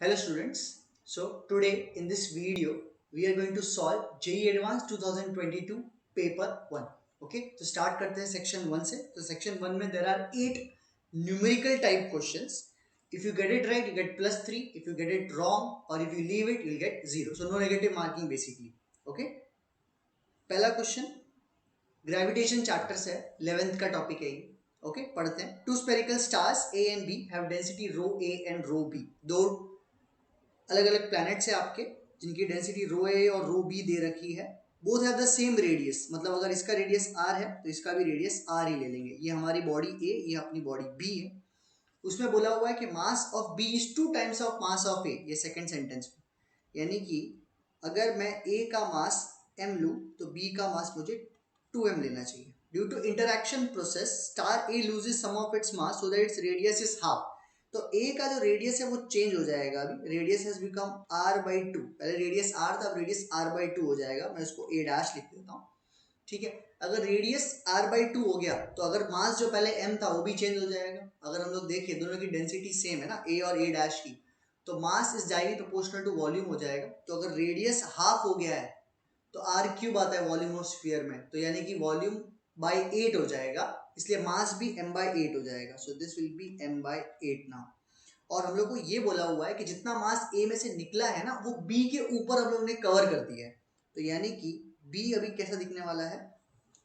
Hello students. So today in this video we are going to solve JEE Advanced 2022 paper 1. Okay, तो start करते हैं section 1 से. तो section 1 में there are 8 numerical type questions. If you get it right you get +3. If you get it wrong or if you leave it you'll get 0. So no negative marking basically. Okay. पहला question gravitation chapter से 11th का topic है ये. Okay पढ़ते हैं. Two spherical stars A and B have density rho A and rho B. दो अलग अलग प्लैनेट्स है आपके जिनकी डेंसिटी रो ए और रो बी दे रखी है. Both have the same radius, मतलब अगर इसका रेडियस आर है तो इसका भी रेडियस आर ही ले लेंगे. ये हमारी बॉडी ए, ये अपनी बॉडी बी है. उसमें बोला हुआ है कि mass of B is 2 times of mass of A. ये सेकंड सेंटेंस में, यानी कि अगर मैं ए का मास m लूँ तो b का मास मुझे 2m लेना चाहिए. Due to interaction process star A loses some of its mass so that its radius is half. तो a का जो रेडियस है वो चेंज हो जाएगा. अभी रेडियस हैज बिकम r/2. पहले रेडियस r था, अब रेडियस r/2 हो जाएगा. मैं इसको a डैश लिख देता हूँ. ठीक है. अगर रेडियस r/2 हो गया तो अगर मास जो पहले m था वो भी चेंज हो जाएगा. अगर हम लोग देखें दोनों की डेंसिटी सेम है ना, a और a डैश की, तो mass is directly proportional to volume हो जाएगा. तो अगर रेडियस हाफ हो गया है तो आर क्यूब आता है वॉल्यूम ऑफ स्फीयर में, तो यानी कि वॉल्यूम बाय 8 हो जाएगा. इसलिए मास भी m/8 हो जाएगा. So this will B m/8 now. और हम लोग को ये बोला हुआ है कि जितना मास ए में से निकला है ना वो बी के ऊपर हम लोग ने कवर कर दिया है. तो यानी कि बी अभी कैसा दिखने वाला है,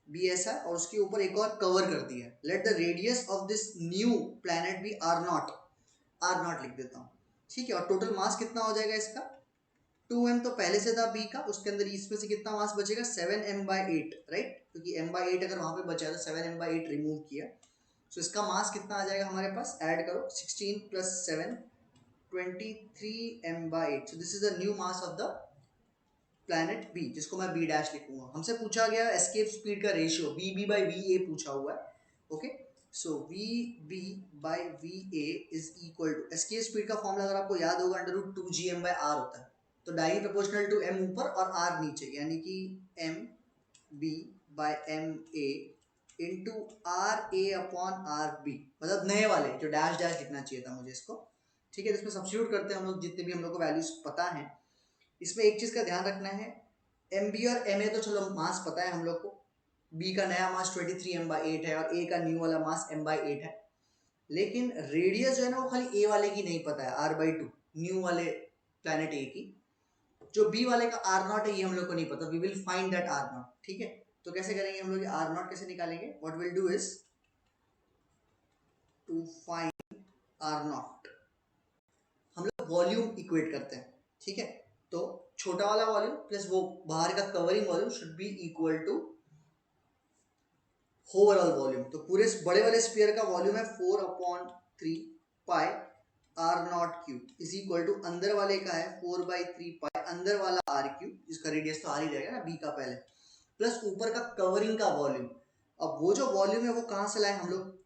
बी ऐसा, और उसके ऊपर एक और कवर कर दिया है. Let the radius of this new planet be r0. r0 लिख देता हूँ. ठीक है. और टोटल मास कितना हो जाएगा इसका, 2m तो पहले से था b का, उसके अंदर इसमें से कितना मास बचेगा, 7m/8, राइट. क्योंकि m/8 अगर वहां पे बचा है तो 7m/8 रिमूव किया. सो इसका मास कितना आ जाएगा हमारे पास, ऐड करो 16 + 7 23m/8. So this is the new mass of the planet B, जिसको मैं बी डैश लिखूंगा. हमसे पूछा गया एस्केप स्पीड का रेशियो vb/va पूछा हुआ है. Okay. So vb/va is equal to, escape speed का फॉर्मूला अगर आपको याद होगा √2gm/r होता है. तो डायरेक्टली प्रोपोर्शनल टू m ऊपर और r नीचे, यानी कि mb/ma इंटू RA/RB, मतलब नए वाले जो डैश डैश लिखना चाहिए था मुझे इसको. ठीक है. इसमें सब्स्टिट्यूट करते हैं हम लोग जितने भी हम लोग को वैल्यूज पता है. इसमें एक चीज का ध्यान रखना है, MB और MA तो चलो मास पता है हम लोग को. B का नया मास 23m/8 है और A का न्यू वाला मास m/8 है. लेकिन रेडियस जो है ना वो खाली A वाले की नहीं पता है, r/2 न्यू वाले प्लैनेट A की. जो B वाले का r0 है ये हम लोग को नहीं पता. We will find that r0. ठीक है. तो कैसे करेंगे हम लोग, r0 कैसे निकालेंगे, what will do is to find r0 हम लोग वॉल्यूम इक्वेट करते हैं. ठीक है. तो छोटा वाला वॉल्यूम प्लस वो बाहर का covering volume should be equal to overall volume. तो पूरे बड़े वाले स्फीयर का वॉल्यूम है 4/3 पाई r0³ इज इक्वल टू अंदर वाले का है 4/3 पाई अंदर वाला r³, इसका रेडियस तो r ही रहेगा ना b का पहले, प्लस ऊपर का कवरिंग का वॉल्यूम. अब वो जो वॉल्यूम है वो कहाँ से लाए हम लोग,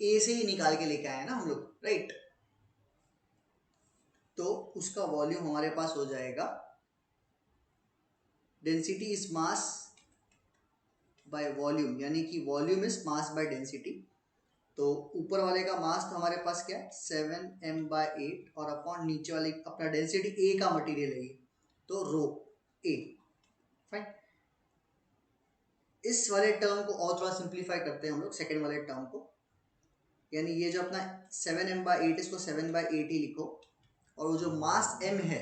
a से ही निकाल के लेके आए ना हम लोग, राइट. तो उसका वॉल्यूम हमारे पास हो जाएगा density is mass by volume, यानी कि volume is mass by density. तो ऊपर वाले का मास तो हमारे पास क्या है 7m/8 और अपॉन नीचे वाले अपना डेंसिटी ए का मटेरियल है ये, तो रो ए. फाइन. इस वाले टर्म को और थोड़ा सिंप्लीफाई करते हैं हम लोग सेकेंड वाले टर्म को, यानी ये जो अपना 7m/8 इसको 7/8 ही लिखो. और वो जो मास m है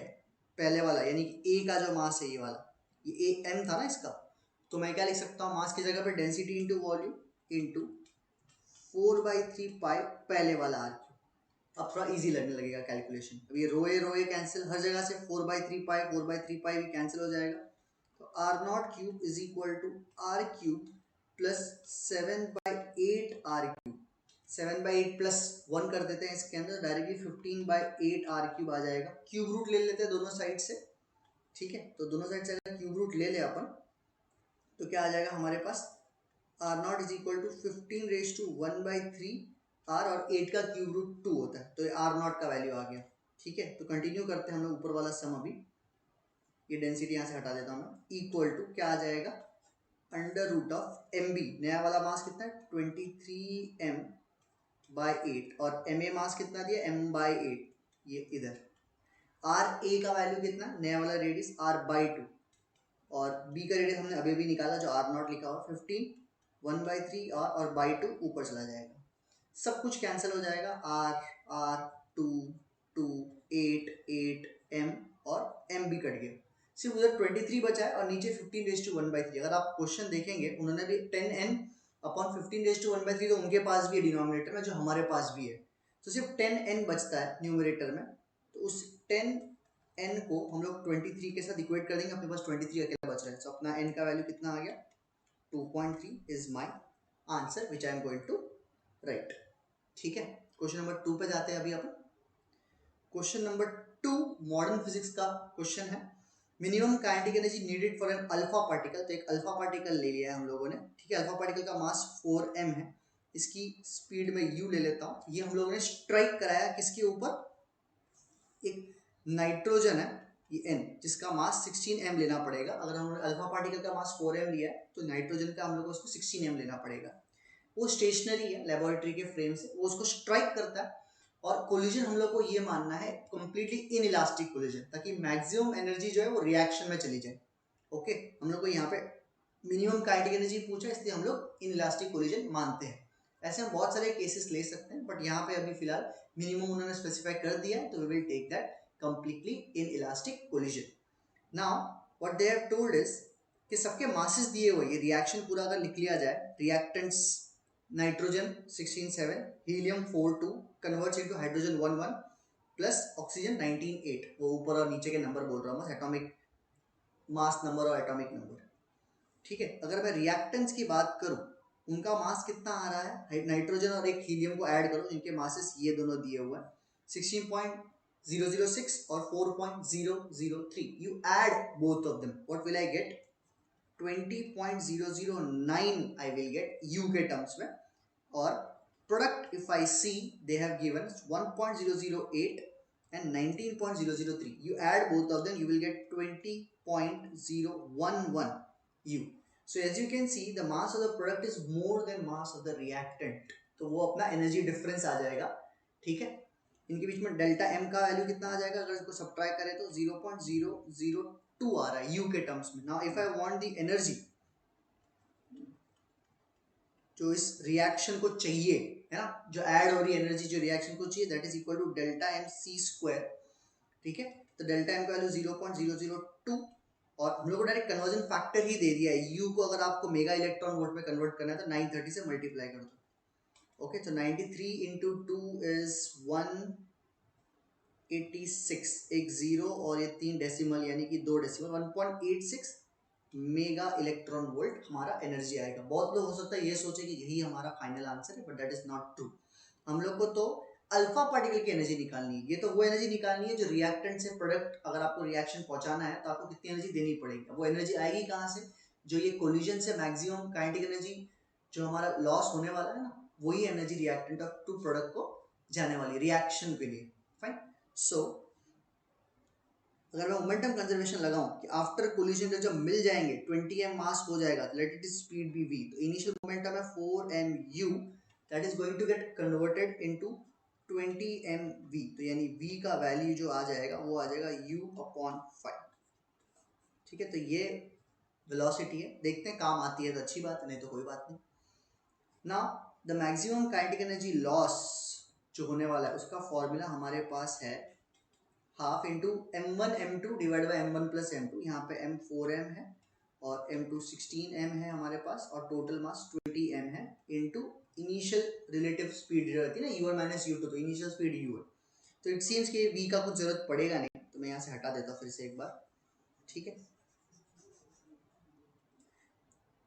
पहले वाला, यानी कि a का जो मास है ये वाला, ये a m था ना इसका, तो मैं क्या लिख सकता हूँ मास की जगह पे डेंसिटी इंटू वॉल्यूम इंटू 4/3 पाई पहले वाला r. अब थोड़ा इजी लगने लगेगा कैलकुलेशन. अब ये रो ए कैंसिल, हर जगह से 4/3 पाई भी कैंसिल हो जाएगा. तो r0³ is equal to r³ plus 7/8 r³. 7/8 plus 1 कर देते हैं इसके अंदर, डायरेक्टली 15/8 r³ आ जाएगा. क्यूब रूट ले लेते हैं दोनों साइड से. ठीक है. तो दोनों साइड से अगर क्यूब रूट ले ले अपन तो क्या आ जाएगा हमारे पास, r0 is equal to 15⁻⁴ r, और 8 का क्यूब रूट 2 होता है, तो ये r0 का वैल्यू आ गया. ठीक है. तो कंटिन्यू करते हैं हम लोग ऊपर वाला सम. अभी ये डेंसिटी यहाँ से हटा देता हूँ मैं. इक्वल टू क्या आ जाएगा, √ऑफ mb, नया वाला मास कितना है 23m/8 और ma मास कितना दिया m/8, ये इधर. आर ए का वैल्यू कितना, नया वाला रेडियस r/2, और बी का रेडियस हमने अभी भी निकाला जो r0 लिखा हुआ 15, 1/3 और बाई टू ऊपर चला जाएगा, सब कुछ कैंसिल हो जाएगा, r 2 2 8 8 m और m भी कट गया, सिर्फ उधर 23 बचा है और नीचे 15⁻⁴। अगर आप क्वेश्चन देखेंगे उन्होंने भी 10n/15⁻⁴, तो उनके पास भी है डिनोमिनेटर में जो हमारे पास भी है, तो सिर्फ 10n बचता है न्यूमरेटर में, तो उस 10n को हम लोग 23 के साथ इक्वेट कर देंगे, अपने पास 23 अकेला बच रहा है, तो अपना n का वैल्यू कितना आ गया, 2.3 is my answer which I am going to write. ठीक है, क्वेश्चन नंबर 2 पे जाते हैं अभी अपन। क्वेश्चन नंबर 2 मॉडर्न फिजिक्स का क्वेश्चन है, minimum kinetic energy needed for an alpha particle, तो एक अल्फा पार्टिकल ले लिया है हम लोगों ने, ठीक है, अल्फा पार्टिकल का मास 4m है, इसकी स्पीड में u ले लेता हूँ, ये हम लोगों ने स्ट्राइक कराया किसके ऊपर, एक नाइट्रोजन है ये n, जिसका मास 16m लेना पड़ेगा, अगर हमने अल्फा पार्टिकल का मास 4m लिया है तो नाइट्रोजन का हम लोग को उसको 16m लेना पड़ेगा, वो स्टेशनरी है लेबोरेटरी के फ्रेम से, वो उसको स्ट्राइक करता है, और कोलिजन हम लोग को ये मानना है कंप्लीटली इनइलास्टिक कोलिजन, ताकि मैक्सिमम एनर्जी जो है वो रिएक्शन में चली जाए। ओके, हम लोग को यहाँ पे मिनिमम काइनेटिक एनर्जी पूछा, इसलिए हम लोग इनइलास्टिक कोलिजन मानते हैं, ऐसे हम बहुत सारे केसेस ले सकते हैं, बट यहाँ पे अभी फिलहाल मिनिमम उन्होंने स्पेसिफाई कर दिया है, तो we will take that completely inelastic collision. Now what they have told is कि सबके मासेस दिए हुए, ये रिएक्शन पूरा अगर लिख लिया जाए, reactants nitrogen 16 7, helium 4 2 converts into hydrogen 1 1 plus oxygen 19 8, वो ऊपर और नीचे के नंबर बोल रहा हूँ मैं, एटॉमिक मास नंबर और एटॉमिक नंबर, ठीक है। अगर मैं रिएक्टेंट्स की बात करूं, उनका मास कितना आ रहा है, नाइट्रोजन और एक हीलियम को ऐड करो, इनके मासेस ये दोनों दिए हुए हैं 16.006 और 4.003, you add both of them, what will I get, 20.009 I will get u के टर्म्स में, और product if I see they have given 1.008 and 19.003, you add both of them you will get 20.011 u, so as you can see the mass of the product is more than mass of the reactant, तो वो अपना energy difference आ जाएगा, ठीक है। इनके बीच में delta m का value कितना आ जाएगा, अगर इसको सब्ट्रैक्ट करें तो 0.002 आ रहा है u के टर्म्स में। Now if I want the energy जो इस रिएक्शन को चाहिए, है ना, जो ऐड हो रही एनर्जी जो रिएक्शन को चाहिए, that is equal to delta M C square, ठीक है। तो डेल्टा एम का वैल्यू 0.002, और हम लोग को डायरेक्ट कन्वर्जन फैक्टर ही दे दिया है, यू को अगर आपको मेगा इलेक्ट्रॉन वोल्ट में कन्वर्ट करना है तो 930 से मल्टीप्लाई कर दो। ओके, तो 93 इंटू 2 इज 186, एक जीरो और ये 3 डेसिमल यानी कि 2 डेसिमल, 1.86 मेगा इलेक्ट्रॉन वोल्ट हमारा एनर्जी आएगा। बहुत लोग हो सकता है ये सोचे कि यही हमारा फाइनल आंसर है, but that is not true. हम लोग को तो अल्फा पार्टिकल की एनर्जी निकालनी है, ये तो वो एनर्जी निकालनी है जो रिएक्टेंट से प्रोडक्ट, अगर आपको रिएक्शन पहुंचाना है तो आपको कितनी एनर्जी देनी पड़ेगी, वो एनर्जी आएगी कहाँ से, जो ये कोलिजन से मैक्सिमम काइनेटिक एनर्जी जो हमारा लॉस होने वाला है ना, वही एनर्जी रिएक्टेंट और टू प्रोडक्ट को जाने वाली रिएक्शन के लिए। फाइन, सो अगर मैं मोमेंटम कंजर्वेशन लगाऊं कि आफ्टर कोलिजन जब मिल जाएंगे 20m मास हो जाएगा, तो let it speed be v, तो इनिशियल मोमेंटम है 4mu, that is going to get converted into 20mv, तो यानी v का वैल्यू जो आ जाएगा वो आ जाएगा u/5, ठीक है। तो ये वेलोसिटी है, देखते हैं काम आती है तो अच्छी बात है, नहीं तो कोई बात नहीं। Now the maximum kinetic energy loss जो होने वाला है उसका फॉर्मूला हमारे पास है half into m1 m2 divide by m1 plus m2, यहाँ पे m 4m है और m2 16m है हमारे पास, और टोटल मास 20m है, इंटू इनिशियल रिलेटिव स्पीड जो रहती है ना u1 माइनस u2, तो इनिशियल स्पीड u है, तो इट सीम्स कि v का कुछ जरूरत पड़ेगा नहीं, तो मैं यहाँ से हटा देता हूँ फिर से एक बार, ठीक है।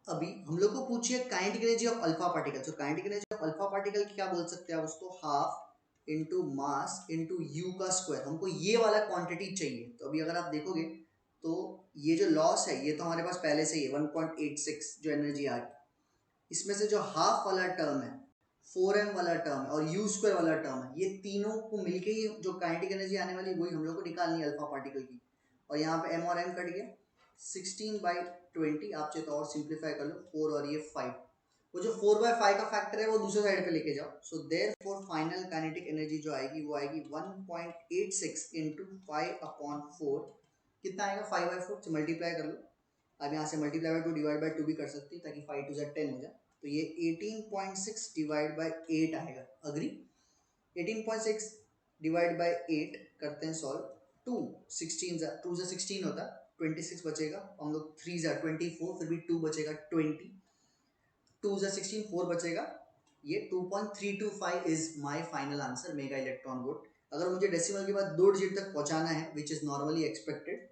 अभी हम लोग को पूछिए kinetic energy of alpha particle, तो kinetic energy of alpha particle की क्या बोल सकते हैं आप उसको, half into mass into u का स्क्वायर, हमको ये वाला क्वांटिटी चाहिए। तो अभी अगर आप देखोगे तो ये जो लॉस है ये तो हमारे पास पहले से ही है 1.86 जो एनर्जी आ गई, इसमें से जो हाफ वाला टर्म है, 4m वाला टर्म है और u स्क्वायर वाला टर्म है, ये तीनों को मिलके ही जो काइनेटिक एनर्जी आने वाली है वही हम लोग को निकालनी है अल्फा पार्टिकल की, और यहाँ पे m और m कट गया, 16/20, आप चाहे तो और सिंप्लीफाई कर लो, 4 और ये 5, वो जो 4/5 का फैक्टर है वो दूसरे साइड पे लेके जाओ। So therefore final kinetic energy जो आएगी वो आएगी 1.86 इंटू 5/4। कितना आएगा 5/4 से मल्टीप्लाई कर लो। अब यहाँ से मल्टीप्लाई बाय 2 डिवाइड बाय 2 भी कर सकती है ताकि 5 2 10 हो जाए। तो ये 18.6 डिवाइड बाय 8 आएगा। अग्री? 18.6 डिवाइड बाय 8 करते हैं सॉल्व। 2 2 16 होता है, 26 बचेगा। हम लोग 3 24, फिर भी 2 बचेगा 20, 2 16 4 बचेगा। ये 2.325 is my final answer mega electron volt. अगर मुझे डेसिमल के बाद 2 डिजिट तक पहुंचाना है विच इज नॉर्मली एक्सपेक्टेड,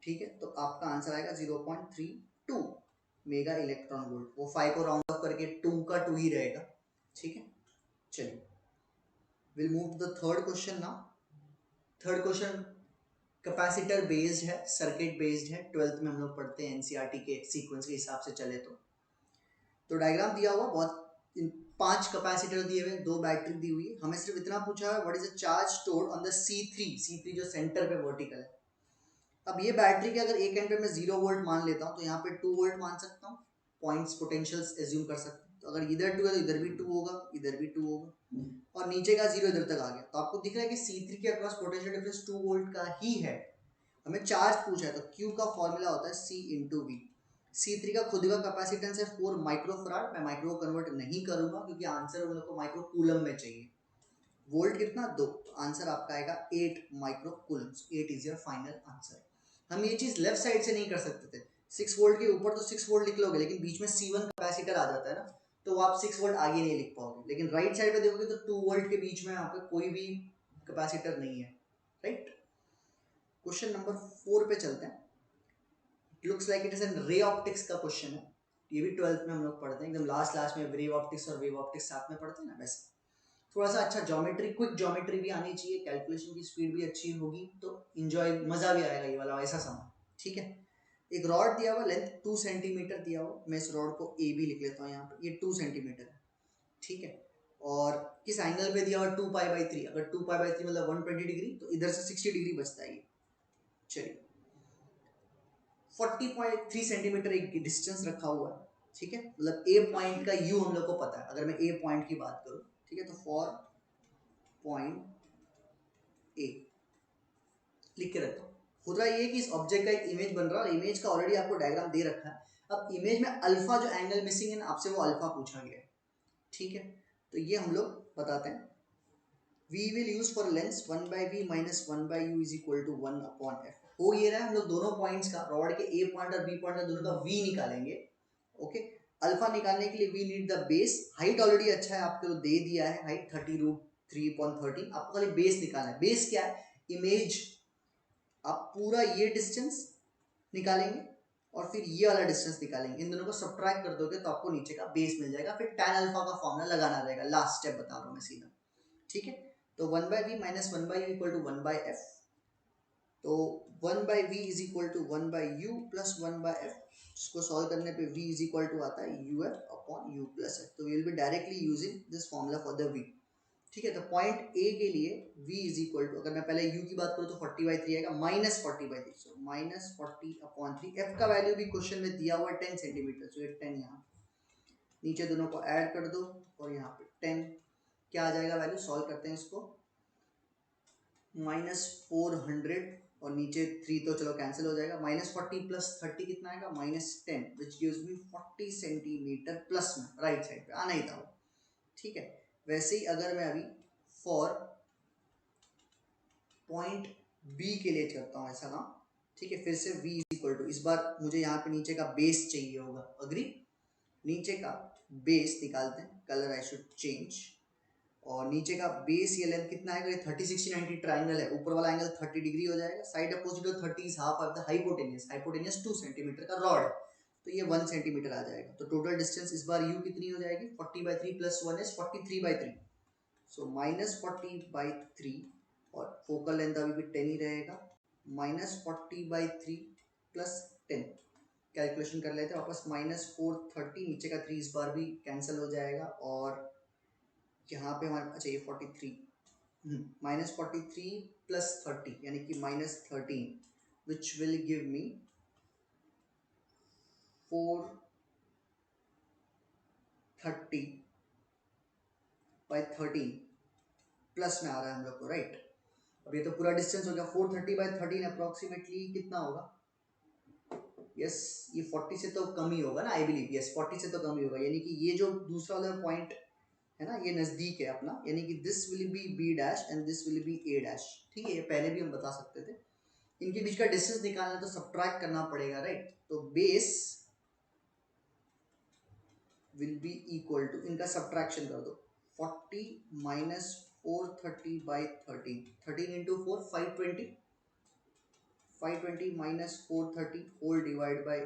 ठीक है, तो आपका आंसर आएगा 0.32 मेगा इलेक्ट्रॉन वोल्ट। वो 5 को राउंड ऑफ करके 2 का 2 ही रहेगा। ठीक है, चलिए will move to the third question now. Third question capacitor based है, सर्किट बेस्ड है। 12th में हम लोग पढ़ते हैं एनसीईआरटी के सीक्वेंस के हिसाब से चले तो डायग्राम दिया हुआ बहुत, 5 कैपेसिटर दिए हुए, 2 बैटरी दी हुई है। हमें सिर्फ इतना पूछा है what is the charge stored on the C3 जो सेंटर पे वर्टिकल है। अब ये बैटरी के अगर एक एंड पे मैं 0 वोल्ट मान लेता हूँ तो यहाँ पे 2 वोल्ट मान सकता हूँ, पॉइंट्स पोटेंशियल्स एज्यूम कर सकते हैं। तो अगर इधर 2 है तो इधर भी 2 होगा, इधर भी 2 होगा, और नीचे का 0 इधर तक आ गया। तो आपको दिख रहा है कि C3 के अक्रॉस पोटेंशियल डिफरेंस 2 वोल्ट का ही है। हमें चार्ज पूछा है तो Q का फॉर्मूला होता है C इंटू वी। C3 का खुद का कैपेसिटेंस है 4 माइक्रोफराड। मैं माइक्रो कन्वर्ट नहीं करूंगा क्योंकि आंसर उन लोग को माइक्रो कूलम में चाहिए। वोल्ट कितना 2, आंसर आपका आएगा 8 micro Coulomb's. 8 is your final answer. हम ये चीज लेफ्ट साइड से नहीं कर सकते थे। 6 वोल्ट के ऊपर तो 6 वोल्ट लिख लोगे, लेकिन बीच में C1 कैपेसिटर आ जाता है ना, तो आप 6 वोल्ट आगे नहीं लिख पाओगे। लेकिन राइट साइड पे देखोगे तो 2 वोल्ट के बीच में यहाँ पे कोई भी कैपेसिटर नहीं है। राइट, क्वेश्चन नंबर 4 पे चलते हैं। Looks like it is an ray optics का क्वेश्चन है। ये भी 12th में हम लोग पढ़ते हैं, एकदम लास्ट में रे ऑप्टिक्स और वेव ऑप्टिक्स साथ में पढ़ते हैं ना, वैसे थोड़ा सा अच्छा ज्योमेट्री, क्विक ज्योमेट्री भी आनी चाहिए, कैलकुलेशन की स्पीड भी अच्छी होगी तो इंजॉय, मजा भी आएगा ये वाला ऐसा सामान। ठीक है, एक रॉड दिया हुआ, लेंथ 2 सेंटीमीटर दिया हुआ। मैं इस रॉड को ए बी लिख लेता हूँ यहाँ पे, ये 2 सेंटीमीटर है। ठीक है, और किस एंगल पे दिया हुआ 2π/3। अगर 2π/3 मतलब 120 डिग्री, तो इधर से 60 डिग्री बचता है ये। चलिए 40.3 सेंटीमीटर एक डिस्टेंस रखा हुआ है। ठीक है, मतलब ए पॉइंट का यू हम लोग को पता है। अगर मैं ए पॉइंट की बात करूं, ठीक है, तो फॉर पॉइंट ए लिख के रखता हूँ। खुद रहा ये कि इस ऑब्जेक्ट का एक इमेज बन रहा है, और इमेज का ऑलरेडी आपको डायग्राम दे रखा है। अब इमेज में अल्फा जो एंगल मिसिंग है ना, आपसे वो अल्फा पूछा गया है। ठीक है, तो ये हम लोग बताते हैं। We will use for lengths 1/v minus 1/u is equal to 1/f। हो ये रहा है, हम लोग दोनों पॉइंट्स का, रॉड के ए पॉइंट और बी पॉइंट का दोनों का v निकालेंगे। ओके, अल्फा निकालने के लिए we need the base. Height already अच्छा है, आपको दे दिया है हाइट 30√3/13। आपको खाली बेस निकालना है। बेस क्या है? इमेज। आप पूरा ये डिस्टेंस निकालेंगे और फिर ये वाला डिस्टेंस निकालेंगे, इन दोनों को सब्ट्रैक्ट कर दोगे तो आपको नीचे का बेस मिल जाएगा। फिर tan अल्फा का फॉर्मूला लगाना रहेगा। लास्ट स्टेप बता रहा हूँ मैं सीधा। ठीक है, तो 1/v minus 1/u equal to 1/f। तो 1/v is equal to 1/u plus 1/f, जिसको सॉल्व करने पे v इज इक्वल टू आता है uf/u प्लस f। तो we will be directly using this formula for the v। ठीक है, तो पॉइंट ए के लिए v इज इक्वल टू, अगर मैं पहले u की बात करूँ तो 40/3 आएगा, माइनस 40/3, सो माइनस 40/3। f का वैल्यू भी क्वेश्चन में दिया हुआ है 10 सेंटीमीटर, सो ये 10 यहाँ नीचे दोनों को ऐड कर दो और यहाँ पे 10 क्या आ जाएगा वैल्यू। सॉल्व करते हैं इसको, -400 और नीचे 3 तो चलो कैंसिल हो जाएगा। -40 प्लस 30 कितना आएगा? -10 which gives me 40 centimetre plus में, राइट साइड पे आना ही था वो। ठीक है, वैसे ही अगर मैं अभी फॉर पॉइंट बी के लिए करता हूँ ऐसा काम। ठीक है, फिर से v इज इक्वल टू, इस बार मुझे यहाँ पे नीचे का बेस चाहिए होगा। अग्री? नीचे का बेस निकालते हैं, कलर आई शुड चेंज। और नीचे का बेस ये लेंथ कितना है? 30 60 90 ट्राइंगल है, ऊपर वाला एंगल 30 डिग्री हो जाएगा। Side opposite of 30 is half of the hypotenuse. Hypotenuse 2 centimetre का रॉड है, तो ये 1 सेंटीमीटर आ जाएगा। तो टोटल डिस्टेंस इस बार u कितनी हो जाएगी? 40/3 प्लस 1 इज 43/3, सो -40/3। और फोकल लेंथ अभी भी 10 ही रहेगा। -40/3 प्लस 10, कैलकुलेशन कर लेते हैं वापस। -430, नीचे का 3 इस बार भी कैंसिल हो जाएगा। और यहाँ पे हमारे, अच्छा ये 43, -43 प्लस 30 यानी कि -13, which will give me 4 30/13 plus में आ रहा है हम लोग को, राइट। अब ये तो पूरा डिस्टेंस हो गया, 430/13 अप्रोक्सीमेटली कितना होगा, यस ये 40 से तो कम ही होगा ना, आई बिलीव, यस 40 से तो कम ही होगा, यानी कि ये जो दूसरा वाला पॉइंट है ना ये नज़दीक है अपना, यानी कि this will be B dash and this will be A dash, ठीक है, ये पहले भी हम बता सकते थे। इनके बीच का डिस्टेंस निकालना तो सब्ट्रैक्ट करना पड़ेगा, राइट। तो base will be equal to, इनका सब्ट्रैक्शन कर दो, 40 minus 430/13, 13 into 4 520, 520 minus 430 whole divide by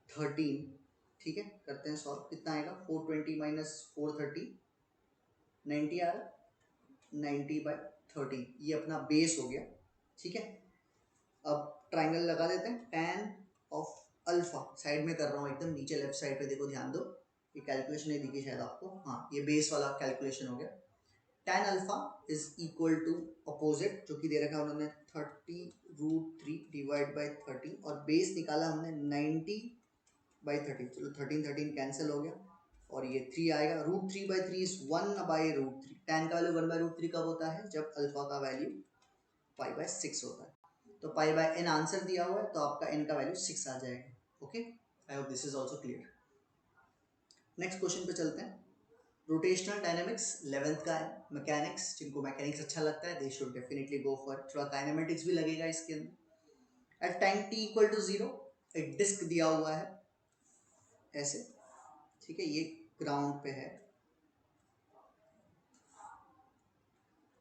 13, ठीक है, करते हैं सॉल्व, कितना आएगा 420 माइनस 430 90 आ रहा, 90/13, ये अपना बेस हो गया, ठीक है। अब ट्राइंगल लगा देते हैं, tan ऑफ अल्फा साइड में कर रहा हूँ एकदम नीचे लेफ्ट साइड पे, देखो ध्यान दो, ये कैलकुलेशन नहीं दिखी शायद आपको, हाँ ये बेस वाला कैलकुलेशन हो गया। tan alpha is equal to opposite जो कि दे रखा है उन्होंने 30√3 डिवाइड बाई 13, और बेस निकाला हमने 90/13, चलो 13 कैंसिल हो गया, और ये 3 आएगा, √3/3 इज 1/√3, tan का वैल्यू 1/√3 कब होता है, जब अल्फा का वैल्यू π/6 होता है, तो π/n आंसर दिया हुआ है, तो आपका n का वैल्यू 6 आ जाएगा। Okay, I hope this is also clear. Next question पे चलते हैं, रोटेशनल डायनामिक्स 11th का है, मैकेनिक्स, जिनको मैकेनिक्स अच्छा लगता है they should definitely go for, थोड़ा काइनेमेटिक्स भी लगेगा इसके अंदर। At time t equal to 0 एक डिस्क दिया हुआ है ऐसे, ठीक है, ये ग्राउंड पे है,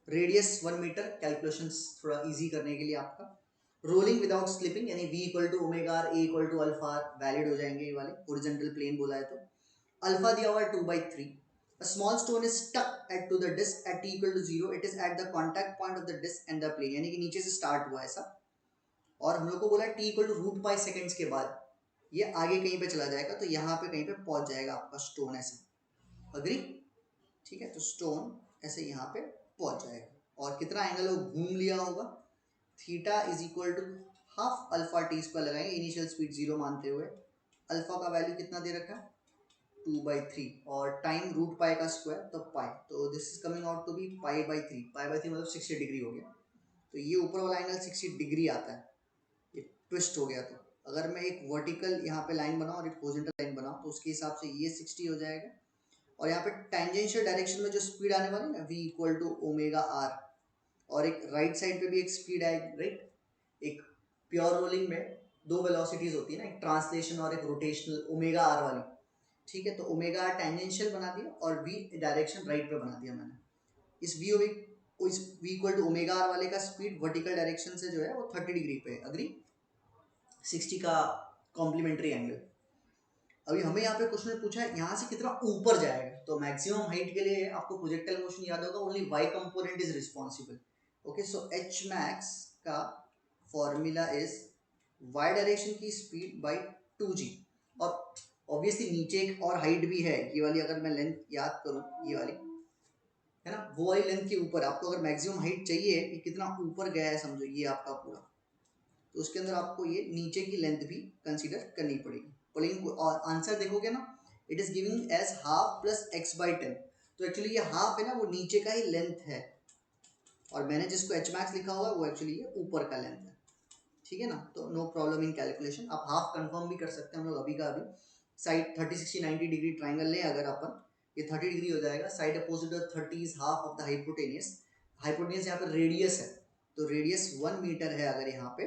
रेडियस 1 मीटर, कैलकुलेशंस थोड़ा इजी करने के लिए आपका, रोलिंग विदाउट स्लिपिंग, यानी v equal to omega R, A equal to alpha R, valid हो जाएंगे ये वाले, हॉरिजॉन्टल प्लेन बोला है तो, अल्फा दिया हुआ है 2/3, a small stone is stuck at to the disc at t equal to 0, it is at the contact point of the disc and the plane, यानी कि नीचे से स्टार्ट हुआ ऐसा, और हम लोग को बोला है t इक्वल टू √π सेकेंड्स के बाद ये आगे कहीं पे चला जाएगा, तो यहाँ पे कहीं पे पहुंच जाएगा आपका स्टोन ऐसा, अग्री, ठीक है, तो स्टोन ऐसे यहाँ पे पहुंच जाएगा, और कितना एंगल वो घूम लिया होगा, theta is equal to half alpha T square लगाएंगे, इनिशियल स्पीड 0 मानते हुए, अल्फा का वैल्यू कितना दे रखा है 2/3, और टाइम √π का स्क्वायर तो पाई, तो this is coming out to be π/3, π/3 मतलब 60 डिग्री हो गया, तो ये ऊपर वाला एंगल 60 डिग्री आता है, ये ट्विस्ट हो गया, तो अगर मैं एक वर्टिकल यहाँ पे लाइन बनाऊँ और एक हॉरिजॉन्टल लाइन बनाऊँ तो उसके हिसाब से ये 60 हो जाएगा, और यहाँ पे टेंजेंशियल डायरेक्शन में जो स्पीड आने वाली है ना v equal to omega R, और एक राइट साइड पे भी एक स्पीड आएगी, राइट, एक प्योर रोलिंग में दो वेलोसिटीज होती है ना, एक ट्रांसलेशन और एक रोटेशनल, ओमेगा आर वाली, ठीक है, तो ओमेगा आर टेंजेंशियल बना दिया और v डायरेक्शन राइट पे बना दिया मैंने, इस v equal to omega R वाले का स्पीड वर्टिकल डायरेक्शन से जो है वो 30 डिग्री पे है, अग्री, 60 का कॉम्प्लीमेंट्री एंगल। अभी हमें यहाँ पे क्वेश्चन में पूछा है यहाँ से कितना ऊपर जाएगा, तो मैक्सिमम हाइट के लिए आपको प्रोजेक्टाइल मोशन याद होगा, only y component is responsible, okay, so h max का फॉर्मूला इज y डायरेक्शन की स्पीड बाई 2g, और ऑब्वियसली नीचे एक और हाइट भी है, ये वाली अगर मैं लेंथ याद करूँ, ये वाली है ना, वो वाली लेंथ के ऊपर आपको अगर मैक्सिमम हाइट चाहिए कि कितना ऊपर गया है समझो ये आपका पूरा, तो उसके अंदर आपको ये नीचे की लेंथ भी कंसीडर करनी पड़ेगी, और आंसर देखोगे ना, it is giving as half plus x/10, तो एक्चुअली ये हाफ है ना वो नीचे का ही लेंथ है, और मैंने जिसको h max लिखा हुआ है वो एक्चुअली ये ऊपर का लेंथ है, ठीक है ना, तो नो प्रॉब्लम इन कैलकुलेशन, आप हाफ कंफर्म भी कर सकते हैं हम लोग अभी का अभी, साइड 30 60 90 डिग्री ट्राइंगल लें अगर अपन, ये 30 डिग्री हो जाएगा, side opposite of 30 is half of the hypotenuse, hypotenuse यहाँ पर रेडियस है, तो रेडियस 1 मीटर है अगर यहाँ पे,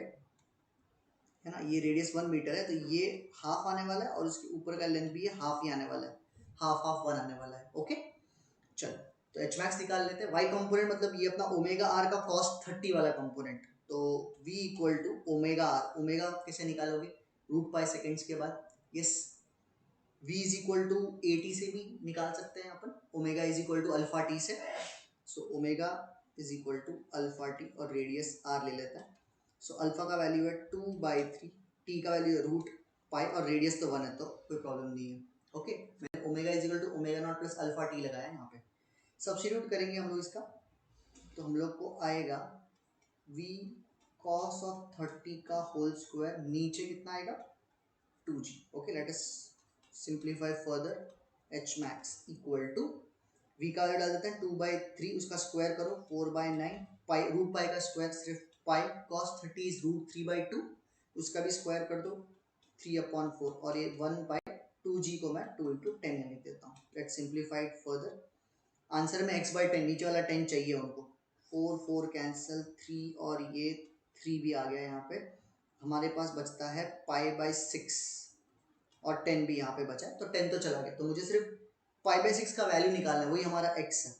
है ना, ये रेडियस 1 मीटर है, तो ये हाफ आने वाला है, और उसके ऊपर का लेंथ भी है हाफ ही आने वाला है, हाफ हाफ 1 आने वाला है, ओके, चलो, तो एच मैक्स निकाल लेते हैं, वाई कंपोनेंट मतलब ये अपना ओमेगा आर का cos 30 वाला कंपोनेंट, तो v equal to omega r, omega कैसे निकालोगे √π सेकेंड्स के बाद, yes, v is equal to 80 से भी निकाल सकते हैं अपन, omega is equal to alpha t से, so omega is equal to alpha t, और रेडियस आर ले लेता है, सो अल्फा का वैल्यू है 2/3, टी का वैल्यू है √π, और रेडियस तो 1 है तो कोई प्रॉब्लम नहीं है, ओके, मैंने omega is equal to omega naught plus alpha T लगाया यहाँ पे, सब्स्टिट्यूट करेंगे हम लोग इसका, तो हम लोग को आएगा v cos ऑफ 30 का होल स्क्वायर, नीचे कितना आएगा 2g, okay, let us simplify further, H max equal to V का वैल्यू डाल देते हैं 2/3, उसका स्क्वायर करो 4/9, पाई रूट पाई का स्क्वायर सिर्फ पाई, cos 30 इज √3/2, उसका भी स्क्वायर कर दो 3/4, और ये 1/2g को मैं 2 × 10 लिख देता हूँ। Let's simplify it further. Answer में x/10, नीचे वाला 10 चाहिए उनको, 4 4 कैंसिल, 3 और ये 3 भी आ गया यहाँ पे, हमारे पास बचता है π/6 और 10 भी यहाँ पे बचा है, तो 10 तो चला गया, तो मुझे सिर्फ π/6 का वैल्यू निकालना है, वही हमारा x है।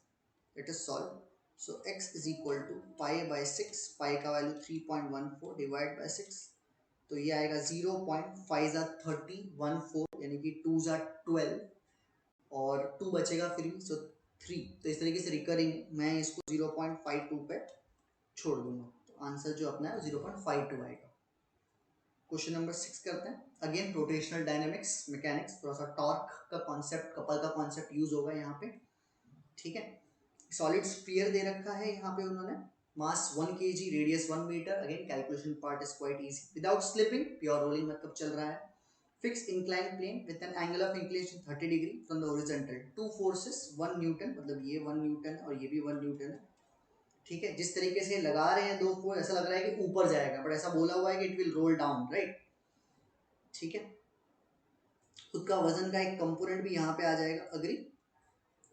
Let us solve. So x is equal to π/6, pi का वैल्यू 3.14 डिवाइड बाय 6, तो ये आएगा 0.5 30 14, यानी कि 2 12 और 2 बचेगा फिर भी, सो 3, तो इस तरीके से रिकरिंग मैं इसको 0.52 पे छोड़ दूंगा, तो आंसर जो अपना है 0.52 आएगा। क्वेश्चन नंबर 6 करते हैं। अगेन रोटेशनल डायनेमिक्स मैकेनिक्स, थोड़ा सा टॉर्क का कॉन्सेप्ट, कपल का कॉन्सेप्ट यूज होगा यहाँ पे, ठीक है। सॉलिड स्फीयर दे रखा है यहाँ पे उन्होंने, mass 1 kg, radius 1 metre, again calculation part is quite easy, without slipping, pure rolling मतलब चल रहा है। Fix incline plane with an angle of inclination 30 degree from the horizontal, two forces 1 newton, मतलब ये 1 न्यूटन और ये भी 1 न्यूटन है, ठीक है। जिस तरीके से लगा रहे हैं दो फोर्स, ऐसा लग रहा है कि ऊपर जाएगा, बट ऐसा बोला हुआ है कि it will roll down, right, ठीक है। खुद का वजन का एक कंपोनेंट भी यहाँ पे आ जाएगा, अग्री,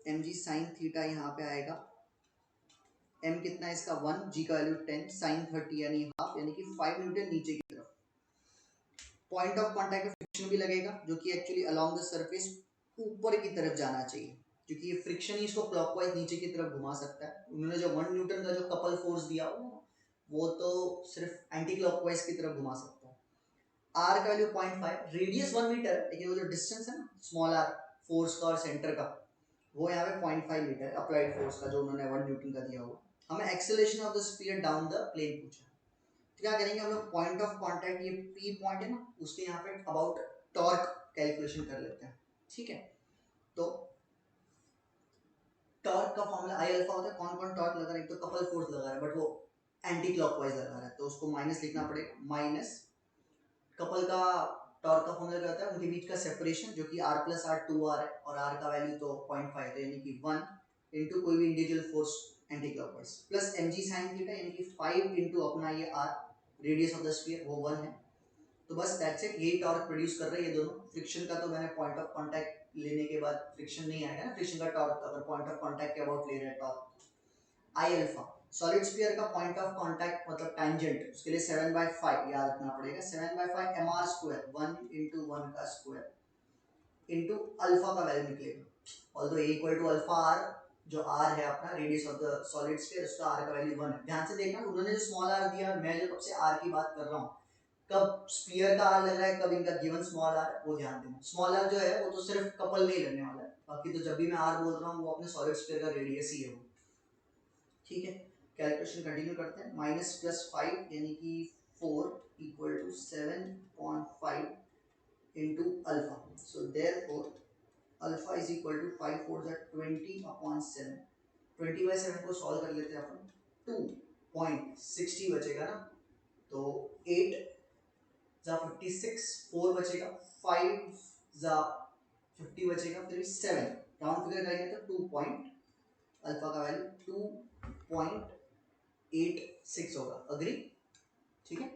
mg sin थीटा यहाँ पे आएगा, m कितना है इसका 1, g का वैल्यू 10, sin 30 यानी हाफ, यानी कि 5 न्यूटन नीचे की तरफ। पॉइंट ऑफ कांटेक्ट में फ्रिक्शन भी लगेगा, जो कि एक्चुअली अलोंग द सरफेस ऊपर की तरफ जाना चाहिए, क्योंकि ये फ्रिक्शन ही इसको क्लॉकवाइज नीचे की तरफ घुमा सकता है। उन्होंने जो 1 न्यूटन का जो कपल फोर्स दिया हुआ है, वो तो सिर्फ एंटी क्लॉकवाइज की तरफ घुमा सकता है। r का वैल्यू 0.5, रेडियस 1 मीटर है, लेकिन वो जो डिस्टेंस है ना स्मॉल r, फोर्स का और सेंटर का, वो यहाँ पे 0.5 मीटर अप्लाइड फोर्स का, जो उन्होंने 1 न्यूटन का दिया हुआ। हमें acceleration of the sphere down the plane पूछा, तो क्या करेंगे हम लोग, पॉइंट ऑफ कांटेक्ट, ये P पॉइंट है ना, उसके यहाँ पे अबाउट टॉर्क कैलकुलेशन कर लेते हैं, ठीक है। तो टॉर्क का फॉर्मूला I अल्फा होता है, कौन कौन टॉर्क लगा रहा है, एक तो कपल फोर्स लगा रहा है, बट वो एंटी क्लॉकवाइज लगा रहा है, तो उसको माइनस लिखना पड़ेगा, माइनस कपल का टॉर्क का फॉर्मूला क्या होता है, उनके बीच का सेपरेशन, जो कि r + r 2r है, और r का वैल्यू तो 0.5 है, यानी कि 1 इंटू कोई भी individual force anti clockwise, plus mg sin theta, यानी कि 5 इंटू अपना ये r, radius of the sphere वो 1 है। तो बस दैट्स इट, यही टॉर्क प्रोड्यूस कर रहे हैं ये दोनों। फ्रिक्शन का तो मैंने पॉइंट ऑफ कांटेक्ट लेने के बाद फ्रिक्शन नहीं आएगा ना, फ्रिक्शन का टॉर्क अगर पॉइंट ऑफ कांटेक्ट के अबाउट ले रहे हैं टॉर्क। आई अल्फा, सॉलिड स्फीयर का पॉइंट ऑफ कांटेक्ट मतलब टैंजेंट, उसके लिए 7/5 याद रखना पड़ेगा, 7/5 mr², 1 × 1 का स्क्वायर इंटू अल्फा का वैल्यू निकलेगा, although a equal to alpha r, जो r है अपना radius of the solid sphere, उसका r का वैल्यू 1 है। ध्यान से देखना, उन्होंने जो स्मॉल r दिया, मैं जो कब से r की बात कर रहा हूँ, कब स्फीयर का r लग रहा है, कब इनका गिवन स्मॉल r है, वो ध्यान देना। स्मॉल r जो है वो तो सिर्फ कपल नहीं लगने वाला है, बाकी तो जब भी मैं r बोल रहा हूँ वो अपने सॉलिड स्फीयर का रेडियस ही है वो, ठीक है। कैलकुलेशन कंटिन्यू करते हैं, माइनस प्लस 5 यानी कि 4 equal to 7.5 into alpha, so therefore alpha is equal to 5 4 20/7, 20/7 को सॉल्व कर लेते हैं अपन, 2.60 बचेगा ना, तो 8 56, 4 बचेगा, 5 50 बचेगा, फिर 7 राउंड फिगर करेंगे तो 2 पॉइंट, अल्फा का वैल्यू 2.86 होगा, अग्री, ठीक है।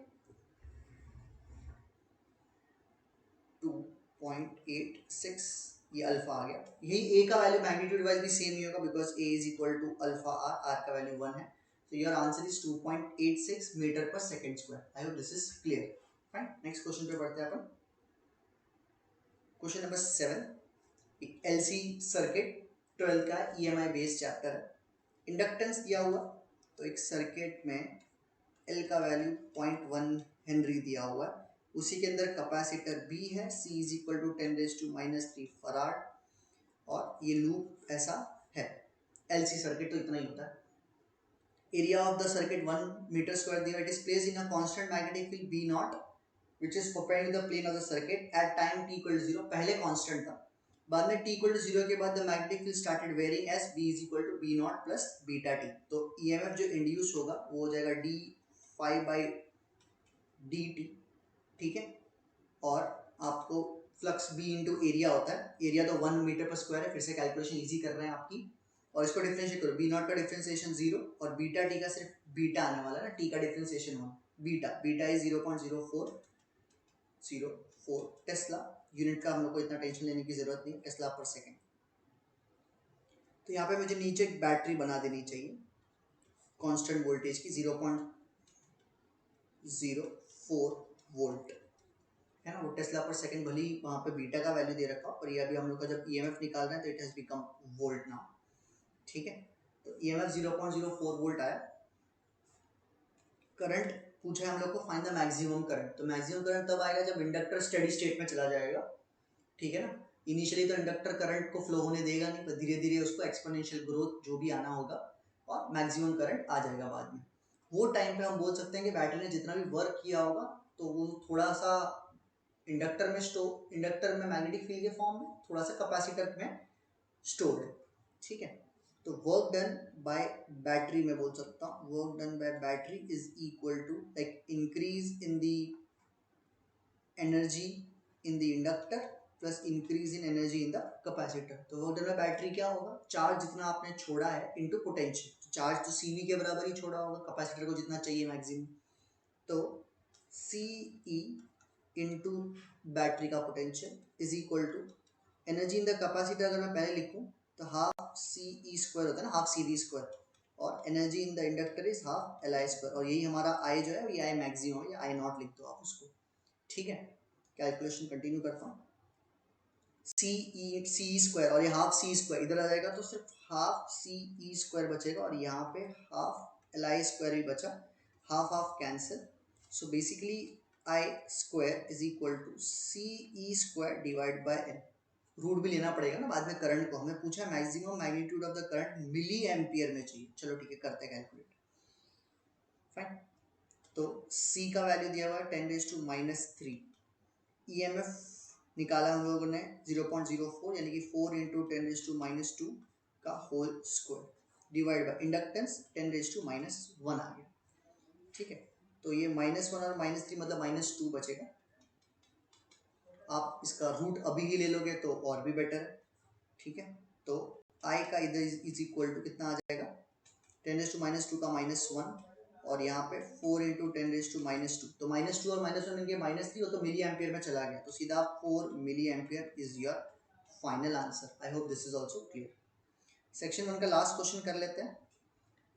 2.86 ये अल्फा आ गया, यही a का वैल्यू मैग्नीट्यूड वाइज भी सेम ही होगा, because a is equal to alpha r, r का वैल्यू 1 है, so your answer is 2.86 metre per second square. I hope this is clear, fine. Next question पे बढ़ते हैं अपन। क्वेश्चन नंबर 7, LC सर्किट 12 का EMI बेस्ड चैप्टर है, inductance दिया हुआ, तो एक सर्किट में L का वैल्यू 0.1 हेनरी दिया हुआ है, उसी के अंदर कैपेसिटर B है, C is equal to 10⁻³ farad, और ये लूप ऐसा है। LC सर्किट तो इतना ही होता है। Area of the circuit 1 metre square दिया, it is placed in a constant magnetic field B0 which is perpendicular to the plane of the circuit at time t equal to 0, पहले constant था, बाद में t equal to 0 के बाद the magnetic field started varying as B is equal to B0 plus beta t, तो EMF जो induce होगा वो हो जाएगा d phi by dt, ठीक है। और आपको फ्लक्स बी इंटू एरिया होता है, एरिया तो 1 मीटर पर स्क्वायर है, फिर से कैलकुलेशन इजी कर रहे हैं आपकी, और इसको डिफरेंशिएट करो, बी नॉट का डिफरेंशिएशन 0 और बीटा टी का सिर्फ बीटा आने वाला है ना, टी का differentiation 1, beta is 0.0404 Tesla, unit का हम लोग को इतना टेंशन लेने की जरूरत नहीं, टेस्ला पर सेकेंड। तो यहाँ पे मुझे नीचे एक बैटरी बना देनी चाहिए कांस्टेंट वोल्टेज की 0.04 वोल्ट है ना, वो टेस्ला पर सेकंड, भली वहाँ पे बीटा का वैल्यू दे रखा और ये अभी हम लोग का जब ईएमएफ निकाल रहे हैं तो it has become volt now, ठीक है। तो ईएमएफ 0.04 वोल्ट आया। करंट पूछा है हम लोग को, फाइंड द मैक्सिमम करंट, तो मैक्सिमम करंट तब आएगा जब इंडक्टर स्टेडी स्टेट में चला जाएगा, ठीक है ना। इनिशियली तो इंडक्टर करंट को फ्लो होने देगा नहीं, पर धीरे धीरे उसको एक्सपोनेंशियल ग्रोथ जो भी आना होगा और मैक्सिमम करंट आ जाएगा बाद में। वो टाइम पे हम बोल सकते हैं कि बैटरी ने जितना भी वर्क किया होगा तो वो थोड़ा सा इंडक्टर में मैग्नेटिक फील्ड के फॉर्म में, थोड़ा सा कैपेसिटर में स्टोर है, ठीक है। तो वर्क डन बाय बैटरी में बोल सकता हूँ, work done by battery is equal to like increase in the energy in the inductor plus increase in energy in the capacitor. तो वर्क डन बाय बैटरी क्या होगा, चार्ज जितना आपने छोड़ा है इनटू पोटेंशियल, चार्ज तो CV के बराबर ही छोड़ा होगा, कैपेसिटर को जितना चाहिए मैक्सिमम, तो CE इंटू बैटरी का potential is equal to energy in the capacitor, अगर मैं पहले लिखूं तो हाफ CE स्क्वायर होता है ना, हाफ CV स्क्वायर, और energy in the inductor is half LI square, और यही हमारा I जो है ये I मैक्सिमम या I नॉट लिख दो आप उसको, ठीक है। कैलकुलेशन कंटिन्यू करता हूँ, CE स्क्वायर और ये हाफ C स्क्वायर इधर आ जाएगा तो सिर्फ हाफ CE स्क्वायर बचेगा, और यहाँ पे हाफ LI स्क्वायर भी बचा, half half cancel, so basically I square is equal to CE square divide by N, root भी लेना पड़ेगा ना बाद में करंट को, हमें पूछा maximum magnitude of the current milliampere में चाहिए, चलो ठीक है करते हैं कैलकुलेट, फाइन। तो C का वैल्यू दिया हुआ है 10⁻³ EMF निकाला हम लोगों ने 0.04 यानी कि 4 इंटू 10⁻² का whole square divide by inductance 10⁻⁻1 आ गया, ठीक है। तो ये -1 और -3 मतलब -2 बचेगा, आप इसका रूट अभी ही ले लोगे तो और भी बेटर है, ठीक है। तो I का इधर इज इक्वल टू कितना आ जाएगा, 10⁻² का -1 और यहाँ पे 4 इंटू 10⁻², तो -2 और -1 इनके -3 हो तो मिली एम्पियर में चला गया, तो सीधा 4 milliampere is your final answer. I hope this is also clear. Section 1 का लास्ट क्वेश्चन कर लेते हैं,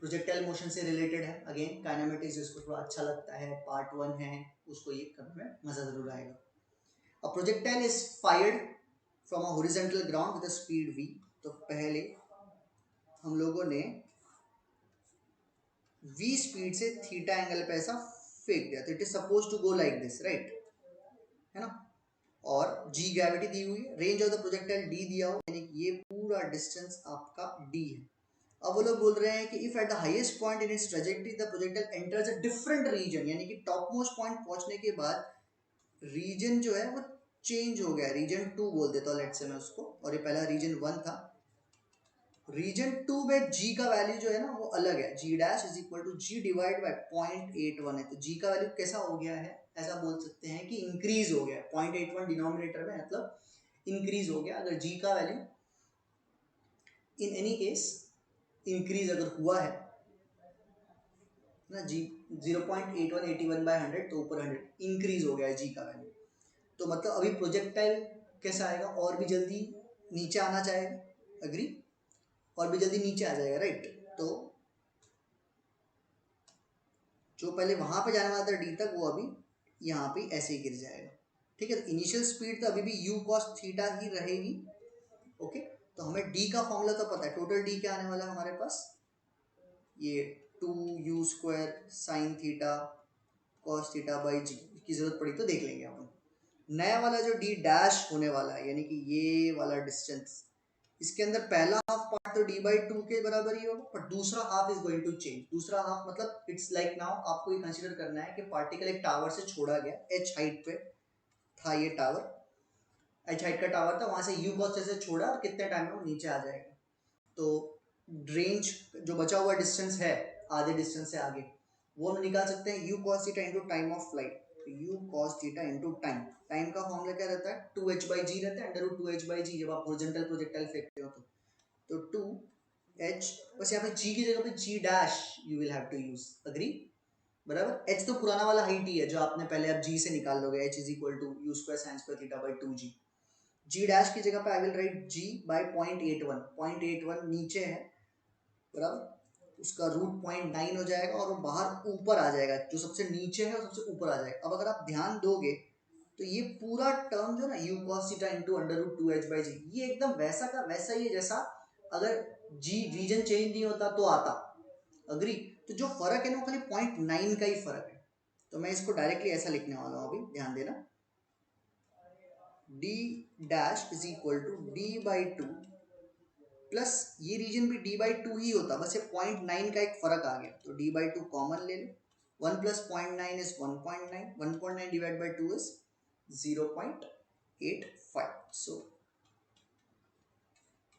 प्रोजेक्टाइल मोशन से रिलेटेड है, अगेन काइनेमेटिक्स जिसको थोड़ा अच्छा लगता है, पार्ट 1 है, उसको ये करने में मजा जरूर आएगा। A projectile is fired from a horizontal ground with a speed v, तो पहले हम लोगों ने v स्पीड से थीटा एंगल पे ऐसा फेंक दिया, तो it is suppose to go like this, right, है ना, और g ग्रेविटी दी हुई है, range of the projectile d दिया हो, यानी ये पूरा डिस्टेंस आपका d है। अब वो लोग बोल रहे हैं कि if at the highest point in its trajectory the projectile enters a different region, यानी कि टॉप मोस्ट पॉइंट पहुंचने के बाद रीजन जो है वो चेंज हो गया, रीजन 2 बोल देता हूँ लेट्स से मैं उसको, और ये पहला रीजन 1 था, रीजन 2 में g का वैल्यू जो है ना वो अलग है, g dash is equal to g divide by 0.81 है, तो g का वैल्यू कैसा हो गया है, ऐसा बोल सकते हैं कि इंक्रीज हो गया, 0.81 डिनोमिनेटर में मतलब इंक्रीज हो गया। अगर g का value in any case increase अगर हुआ है ना, g 0.81 तो ऊपर 100 इंक्रीज हो गया है g का वैल्यू, तो मतलब अभी प्रोजेक्टाइल कैसा आएगा, और भी जल्दी नीचे आना चाहेगा, अग्री, और भी जल्दी नीचे आ जाएगा, राइट। तो जो पहले वहां पे जाने वाला था d तक वो अभी यहाँ पे ऐसे ही गिर जाएगा, ठीक है। तो इनिशियल स्पीड तो अभी भी u cos थीटा ही रहेगी, ओके। तो हमें d का फॉर्मूला तो पता है, टोटल d क्या आने वाला है हमारे पास, ये 2u square sine theta cos theta by g, की जरूरत पड़ी तो देख लेंगे अपन। नया वाला जो d डैश होने वाला है यानी कि ये वाला डिस्टेंस, इसके अंदर पहला हाफ पार्ट तो d/2 के बराबर ही होगा, पर दूसरा half is going to change, दूसरा हाफ मतलब इट्स लाइक नाउ आपको ये कंसीडर करना है कि पार्टिकल एक टावर से छोड़ा गया, h हाइट पे था ये टावर, h हाइट का टावर था, वहां से u cos से छोड़ा और कितने टाइम में वो नीचे आ जाएगा, तो रेंज जो बचा हुआ डिस्टेंस है आधे डिस्टेंस से आगे वो हम निकाल सकते हैं u cos theta into time of flight, u cos theta into time. Time का फॉर्मूला क्या रहता है, 2h/g रहता है, अंडर रूट 2h/g जब आप हॉरिजॉन्टल प्रोजेक्टाइल फेंकते हो तो 2h, बस यहाँ पे g की जगह पे g dash you will have to use, agree, बराबर। h तो पुराना वाला हाइट ही है जो आपने पहले अब g से निकाल लोगे, h is equal to u square sine square theta by 2g। g dash की जगह पे I will write g by 0.81, 0.81 नीचे है, बराबर, उसका रूट 0.9 हो जाएगा और वो बाहर ऊपर आ जाएगा, जो सबसे नीचे है वो सबसे ऊपर आ जाएगा। अब अगर आप ध्यान दोगे तो ये पूरा टर्म जो है ना u cos theta into under root 2h/g, ये एकदम वैसा का वैसा ही है जैसा अगर g रीजन चेंज नहीं होता तो आता, अग्री। तो जो फर्क है ना वो खाली 0.9 का ही फर्क है। तो मैं इसको डायरेक्टली ऐसा लिखने वाला हूँ, अभी ध्यान देना, d dash is equal to d by 2 plus ये रीजन भी d बाई 2 ही होता, बस ये 0.9 का एक फर्क आ गया, तो d बाई 2 कॉमन ले लो, 1 plus 0.9 is 1.9, 1.9 divide by 2 is 0.85, so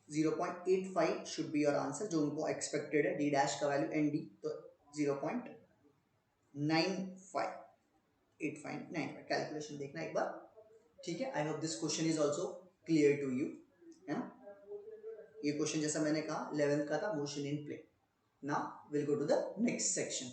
0.85 should be your answer, जो उनको एक्सपेक्टेड है, d डैश का वैल्यू nd, तो 0.958595, कैलकुलेशन देखना एक बार, ठीक है। I hope this question is also clear to you, है ना। ये क्वेश्चन जैसा मैंने कहा 11th का था, motion in plane. Now will go to the next section,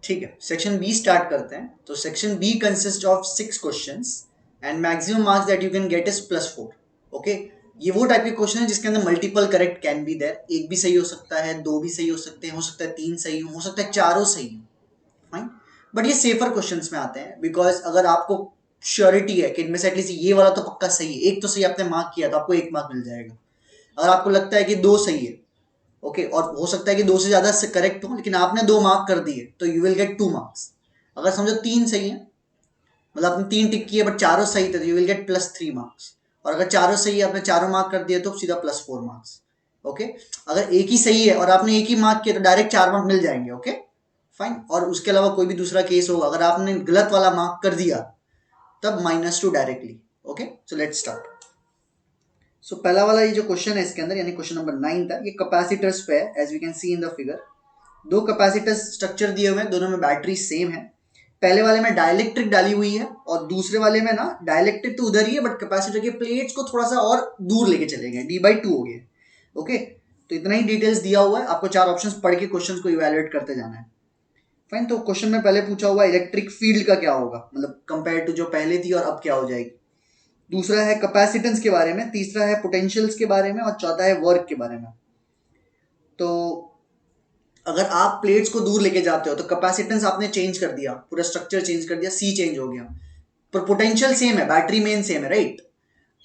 ठीक है। सेक्शन बी स्टार्ट करते हैं। तो section B consist of 6 questions and maximum marks that you can get is +4, okay. ये वो टाइप के क्वेश्चन है जिसके अंदर multiple correct can be there, एक भी सही हो सकता है, दो भी सही हो सकते हैं, हो सकता है 3 सही हो सकता है चारों सही हो, फाइन। बट ये सेफर क्वेश्चंस में आते हैं, बिकॉज अगर आपको श्योरिटी है कि इनमें से एटलीस्ट ये वाला तो पक्का सही है, एक तो सही आपने मार्क किया तो आपको 1 मार्क मिल जाएगा। अगर आपको लगता है कि 2 सही है, ओके, और हो सकता है कि 2 से ज्यादा करेक्ट हो, लेकिन आपने 2 मार्क कर दिए तो यू विल गेट 2 मार्क्स। अगर समझो 3 सही है, मतलब आपने 3 टिक किए बट चारों सही थे, तो यू विल गेट +3 मार्क्स। और अगर चारों सही है, आपने चारों मार्क कर दिए तो सीधा +4 मार्क्स, ओके। अगर एक ही सही है और आपने एक ही मार्क किया तो डायरेक्ट 4 मार्क मिल जाएंगे, ओके, फाइन। और उसके अलावा कोई भी दूसरा केस होगा, अगर आपने गलत वाला मार्क कर दिया तब -2 directly, okay. So let's start. So पहला वाला ये जो क्वेश्चन है इसके अंदर, यानी क्वेश्चन नंबर 9 था, ये कैपेसिटर्स पे है, as we can see in the figure. दो कैपेसिटर्स स्ट्रक्चर दिए हुए हैं, दोनों में बैटरी सेम है। पहले वाले में डाइलेक्ट्रिक डाली हुई है और दूसरे वाले में ना डाइलेक्ट्रिक तो उधर ही है, बट कैपेसिटर के प्लेट्स को थोड़ा सा और दूर लेके चले गए, d/2 हो गए, ओके। तो इतना ही डिटेल्स दिया हुआ है, आपको 4 ऑप्शंस पढ़ के क्वेश्चंस को इवैल्यूएट करते जाना है, फाइन। तो क्वेश्चन में पहले पूछा हुआ इलेक्ट्रिक फील्ड का क्या होगा, मतलब कंपेयर टू जो पहले थी और अब क्या हो जाएगी। दूसरा है कैपेसिटेंस के बारे में, तीसरा है पोटेंशियल्स के बारे में, और चौथा है वर्क के बारे में। तो अगर आप प्लेट्स को दूर लेके जाते हो तो कैपेसिटेंस आपने चेंज कर दिया, पूरा स्ट्रक्चर चेंज कर दिया, सी चेंज हो गया, पर पोटेंशियल सेम है, बैटरी मेन सेम है, राइट।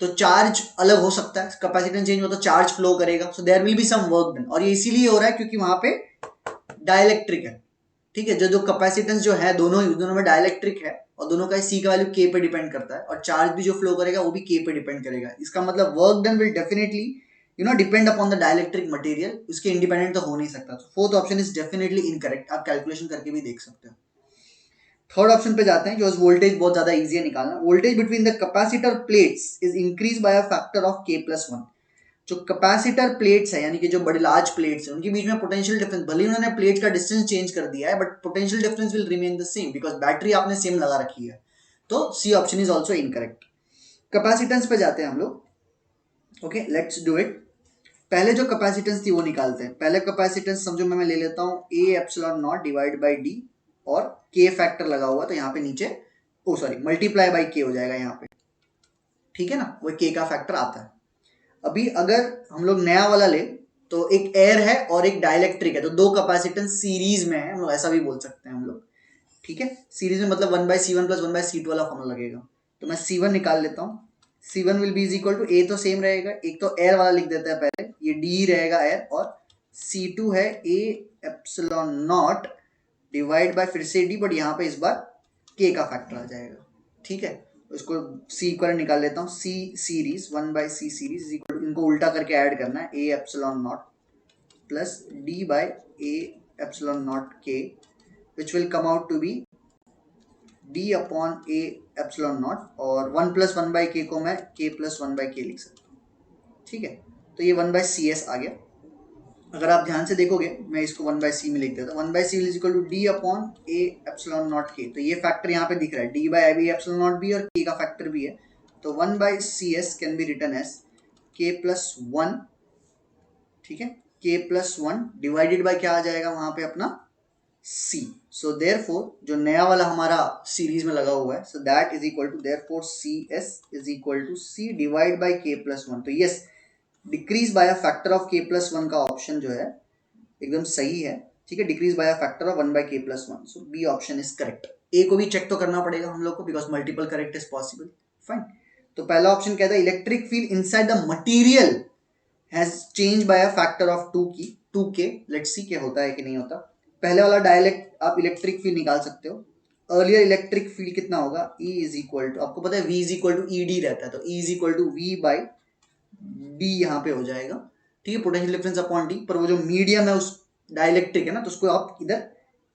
तो चार्ज अलग हो सकता है, कैपेसिटेंस चेंज हो तो चार्ज फ्लो करेगा, so there will be some work done. और ये इसीलिए हो रहा है क्योंकि वहां पे डाइलेक्ट्रिक है, ठीक है। जो कैपेसिटेंस जो है दोनों में डाइलेक्ट्रिक है, और दोनों का सी का वैल्यू के पे डिपेंड करता है, और चार्ज भी जो फ्लो करेगा वो भी के पे डिपेंड करेगा। इसका मतलब work done will definitely depend upon the dielectric material, उसके इंडिपेंडेंट तो हो नहीं सकता। तो fourth option is definitely incorrect, आप कैलकुलेशन करके भी देख सकते हो। थर्ड ऑप्शन पे जाते हैं, जो वोल्टेज बहुत ज्यादा इजी है निकालना। Voltage between the capacitor plates is increase by a factor of k+1। जो कैपेसिटर प्लेट्स है, यानी कि जो बड़े लार्ज प्लेट्स है, उनके बीच में पोटेंशियल डिफरेंस, भले उन्होंने प्लेट का डिस्टेंस चेंज कर दिया है, but potential difference will remain the same, because battery आपने सेम लगा रखी है। तो C option is also incorrect. Capacitance पे जाते हैं हम लोग, ओके, लेट्स डू इट। पहले जो कैपेसिटेंस थी वो निकालते हैं। पहले कैपेसिटेंस समझो मैं ले लेता हूँ A ε0 डिवाइड बाई डी, और के फैक्टर लगा हुआ, तो यहाँ पे नीचे मल्टीप्लाई बाई के हो जाएगा यहाँ पे, ठीक है ना, वो के का फैक्टर आता है। अभी अगर हम लोग नया वाला ले तो एक एयर है और एक डाइलेक्ट्रिक है, तो दो कैपेसिटेंस सीरीज में है, हम लोग ऐसा भी बोल सकते हैं हम लोग, ठीक है। सीरीज में मतलब 1/C1 + 1/C2 वाला फॉर्मूला लगेगा। तो मैं C1 निकाल लेता हूँ। C1 will be is equal to, A तो सेम रहेगा, एक तो एयर वाला लिख देता है पहले, ये डी रहेगा एयर, और C2 है A ε0 डिवाइड बाय फिर से डी, बट यहाँ पे इस बार के का फैक्टर आ जाएगा, ठीक है। इसको सी इक्वल निकाल लेता हूँ, सी सीरीज 1/C सीरीज इक्वल, इनको उल्टा करके ऐड करना है, A ε0 plus d by A ε0 के, which will come out to be d upon A ε0, और 1 + 1/k को मैं k + 1/k लिख सकता हूँ, ठीक है। तो ये 1/CS आ गया। अगर आप ध्यान से देखोगे, मैं इसको 1/c में लिख देता हूँ, 1/c is equal to D upon A epsilon naught K. तो ये फैक्टर यहाँ पे दिख रहा है, D by I B epsilon naught भी और के का फैक्टर भी है। तो 1/cs can be written as K plus 1, ठीक है, के प्लस 1 डिवाइडेड बाई क्या आ जाएगा वहां पे अपना c। सो देयरफॉर जो नया वाला हमारा सीरीज में लगा हुआ है, so that is equal to therefore cs is equal to c divide by k plus 1। तो yes, decrease by a factor of k plus 1 का ऑप्शन जो है एकदम सही है, ठीक है, decrease by a factor of 1 by k plus 1। So B option is correct. A को भी चेक तो करना पड़ेगा हम लोग को, because multiple correct is possible. Fine. तो पहला ऑप्शन कहता है electric field inside the material has change by a factor of 2k। Let's see क्या होता है कि नहीं होता। पहले वाला डायरेक्ट आप इलेक्ट्रिक फील्ड निकाल सकते हो। अर्लियर इलेक्ट्रिक फील्ड कितना होगा, E इज इक्वल टू, आपको पता है V is equal to E D रहता है, तो E is equal to V by D यहाँ पे हो जाएगा, ठीक है, पोटेंशियल डिफरेंस अपॉन डी। पर वो जो मीडियम है उस डाइलेक्ट्रिक है ना, तो उसको आप इधर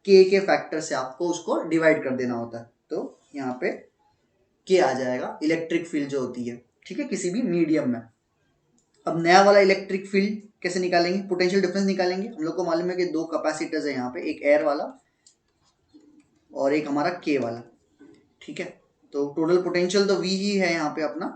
के फैक्टर से आपको उसको डिवाइड कर देना होता है, तो यहाँ पे के आ जाएगा इलेक्ट्रिक फील्ड जो होती है, ठीक है, किसी भी मीडियम में। अब नया वाला इलेक्ट्रिक फील्ड कैसे निकालेंगे, पोटेंशियल डिफरेंस निकालेंगे। हम लोग को मालूम है कि दो कैपेसिटर्स है यहाँ पे, एक एयर वाला और एक हमारा के वाला, ठीक है। तो टोटल पोटेंशियल तो वी ही है यहाँ पे अपना,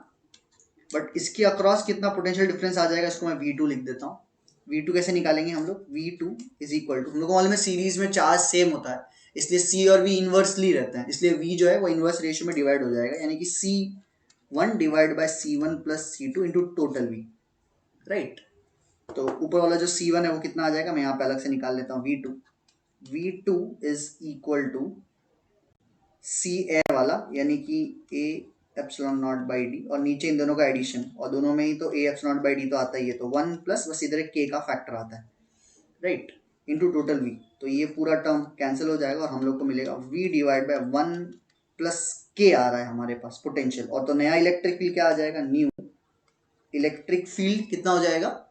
बट इसके अक्रॉस कितना पोटेंशियल डिफरेंस आ जाएगा, इसको मैं V2 लिख देता हूँ। V2 कैसे निकालेंगे हम लोग, V2 इज इक्वल टू, हम लोग को मालूम है सीरीज में चार्ज सेम होता है, इसलिए C और V इनवर्सली रहते हैं, इसलिए V जो है वो इनवर्स रेशियो में डिवाइड हो जाएगा, यानी कि C1 divide by C1 plus C2 into total V, right. तो ऊपर वाला जो C1 है वो कितना आ जाएगा, मैं यहाँ पे अलग से निकाल लेता हूँ, V2 is equal to C air वाला, यानी कि A epsilon naught by D, और नीचे इन दोनों का एडिशन, और दोनों में ही तो A epsilon naught by D तो आता ही है, तो 1 प्लस बस इधर एक K का फैक्टर आता है, राइट, इंटू टोटल V। तो ये पूरा टर्म कैंसिल हो जाएगा और हम लोग को मिलेगा V divide by 1 plus K आ रहा है हमारे पास पोटेंशियल, और तो नया इलेक्ट्रिक फील्ड क्या आ जाएगा, न्यू इलेक्ट्रिक फील्ड कितना हो जाएगा,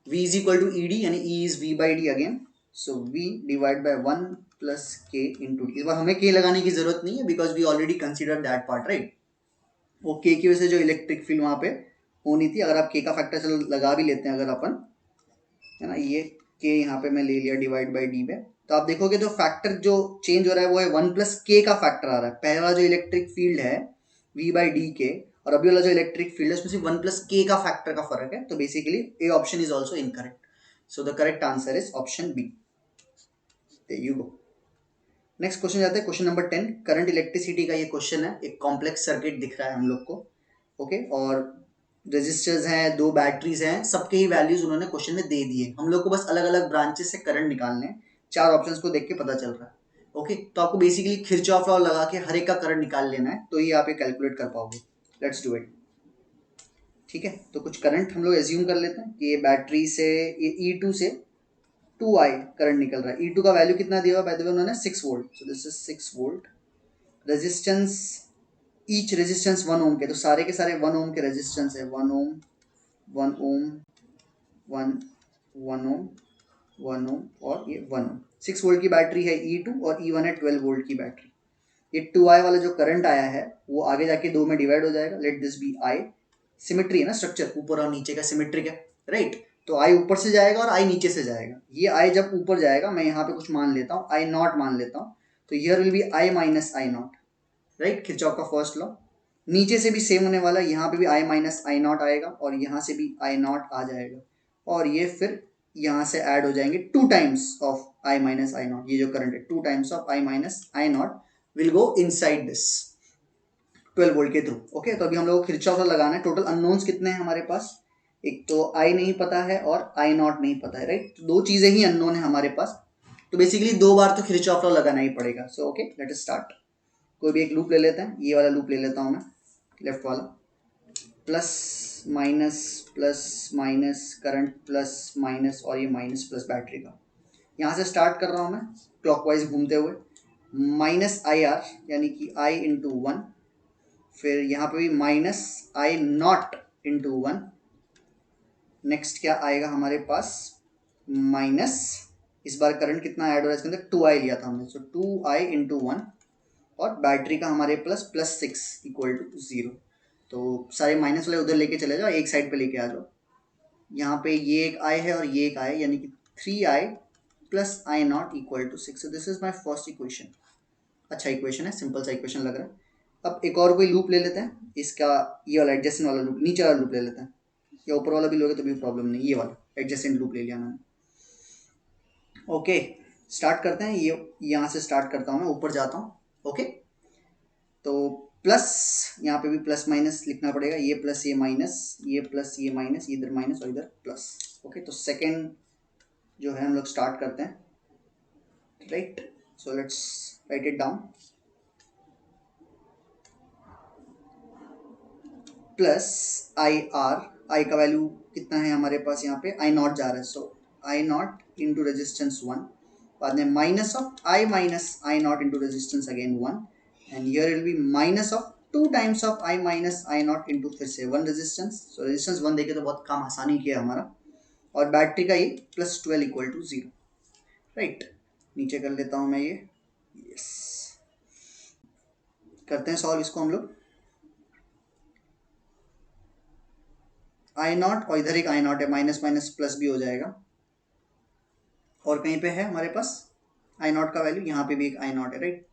V is equal to E D, यानी E is V by D again, so V divide by 1 plus K into D. इस बार हमें K लगाने की जरूरत नहीं है, because we already consider that part, right. वो K की वजह से जो इलेक्ट्रिक फील्ड वहां पे होनी थी, अगर आप K का फैक्टर चलो लगा भी लेते हैं अगर अपन, है ना, ये K यहाँ पे मैं ले लिया डिवाइड बाई डी में, तो आप देखोगे जो फैक्टर जो चेंज हो रहा है वो है 1 प्लस K का फैक्टर आ रहा है। पहला जो इलेक्ट्रिक फील्ड है V बाई डी के, और अभी वाला जो इलेक्ट्रिक फील्ड है उसमें सिर्फ 1 प्लस K का फैक्टर का फर्क है, तो basically A option is also incorrect. So the correct answer is option B. You go. Next question जाते हैं, क्वेश्चन नंबर 10। करंट इलेक्ट्रिसिटी का ये क्वेश्चन है, एक कॉम्प्लेक्स सर्किट दिख रहा है हम लोग को, ओके, और रेजिस्टर्स हैं, दो बैटरीज हैं, सबके ही वैल्यूज उन्होंने क्वेश्चन में दे दिए, हम लोग को बस अलग अलग ब्रांचेस से करंट निकालने हैं। चार ऑप्शंस को देख के पता चल रहा है, ओके। तो आपको बेसिकली किरचॉफ लॉ लगा के हर एक का करंट निकाल लेना है, तो ये आप ये कैलकुलेट कर पाओगे। लेट्स डू इट, ठीक है। तो कुछ करंट हम लोग एज्यूम कर लेते हैं कि ये बैटरी से, ये E2 से 2I करंट निकल रहा है। E2 का वैल्यू कितना दिया हुआ, बाय द वे उन्होंने 6 volt, so this is 6 volt. Resistance, each resistance 1 ओम के, तो सारे के सारे 1 ओम के रेजिस्टेंस है, 1 ओम 1 ओम 1 1 ओम 1 ओम और ये 1 ओम। 6 वोल्ट की बैटरी है E2 और E1 है 12 वोल्ट की बैटरी। ये 2I वाला जो करंट आया है वो आगे जाके दो में डिवाइड हो जाएगा, let this be I। Symmetry है ना, स्ट्रक्चर ऊपर और नीचे का सिमेट्रिक है, राइट। तो I ऊपर से जाएगा और I नीचे से जाएगा। ये I जब ऊपर जाएगा, मैं यहाँ पे कुछ मान लेता हूँ, I नॉट मान लेता हूँ, तो here will be I minus I not, right, Kirchhoff का फर्स्ट लॉ। नीचे से भी सेम होने वाला है, यहाँ पे भी I माइनस I नॉट आएगा और यहाँ से भी I नॉट आ जाएगा, और ये फिर यहाँ से ऐड हो जाएंगे 2 times of I minus I not. ये जो करंट है 2 times of I minus I not will go inside this 12 volt के थ्रू, ओके। तो अभी हम लोग को किरचॉफ लॉ लगाना है। टोटल अननोन्स कितने हैं हमारे पास, एक तो I नहीं पता है और I नॉट नहीं पता है, राइट। तो दो चीजें ही अननोन है हमारे पास, तो बेसिकली 2 बार तो किरचॉफ लॉ लगाना ही पड़ेगा। So okay, let us start. कोई भी एक लूप ले लेते हैं, ये वाला लूप ले लेता हूँ मैं, लेफ्ट वाला। Plus minus current plus minus, और ये माइनस प्लस बैटरी का। यहाँ से स्टार्ट कर रहा हूँ मैं क्लॉकवाइज घूमते हुए, माइनस IR यानी कि I इंटू 1, फिर यहाँ पे भी minus I not into 1। Next क्या आएगा हमारे पास, माइनस, इस बार करंट कितना ऐड हो रहा है इसके अंदर, 2I लिया था हमने, सो 2I इंटू 1, और बैटरी का हमारे प्लस 6 इक्वल टू 0। तो सारे माइनस वाले उधर लेके चले जाओ, एक साइड पे लेके आ जाओ। यहाँ पे ये एक I है और ये एक I है, यानी कि 3i plus I naught equal to 6. So this is my first equation. अच्छा इक्वेशन है, सिंपल सा इक्वेशन लग रहा है. अब एक और कोई लूप ले लेते हैं इसका, ये वाला एडजेसेंट वाला लूप, नीचे वाला लूप ले लेते हैं, या ऊपर वाला भी लोगे तो भी प्रॉब्लम नहीं, ये वाला एडजेसेंट लूप ले लिया मैंने. ओके स्टार्ट करते हैं. ये यहाँ से स्टार्ट करता हूँ मैं, ऊपर जाता हूँ. ओके तो प्लस, यहाँ पे भी प्लस माइनस लिखना पड़ेगा, ये प्लस ये माइनस, ये प्लस ये माइनस, इधर माइनस और इधर प्लस. ओके तो सेकेंड जो है हम लोग स्टार्ट करते हैं. Right so let's write it down. Plus I R, I का वैल्यू कितना है हमारे पास यहाँ पे, आई नॉट जा रहा है, सो आई नॉट इंटू रेजिस्टेंस 1. बाद में minus of I not into resistance again 1, and here will be minus of 2 times of I minus I not into फिर से 1 रेजिस्टेंस. सो रेजिस्टेंस 1 देखे तो बहुत काम आसानी किया हमारा. और बैटरी का ये प्लस 12 इक्वल टू 0. राइट नीचे कर लेता हूँ मैं ये. यस करते हैं सॉल्व इसको हम लोग. आई नॉट और इधर एक आई नॉट है, माइनस माइनस प्लस भी हो जाएगा. और कहीं पे है हमारे पास आई नॉट का वैल्यू, यहाँ पे भी एक आई नॉट है. राइट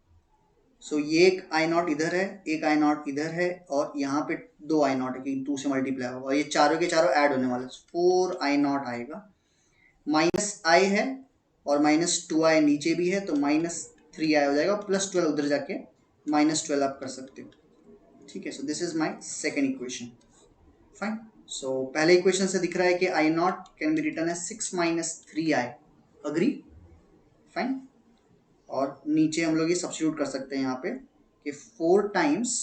सो ये एक आई नॉट इधर है, एक आई नॉट इधर है, और यहाँ पे 2 आई नॉट है क्योंकि 2 से मल्टीप्लाई होगा, और ये चारों के चारों ऐड होने वाले. 4 आई नॉट आएगा, माइनस आई है और माइनस 2 आई नीचे भी है, तो माइनस 3 आई हो जाएगा, प्लस 12 उधर जाके माइनस 12 आप कर सकते हो. ठीक है so this is my second equation. Fine. So पहले इक्वेशन से दिख रहा है कि I not can be written as 6 minus 3 I. Agree. Fine. और नीचे हम लोग ये सब्स्टिट्यूट कर सकते हैं यहाँ पे कि 4 टाइम्स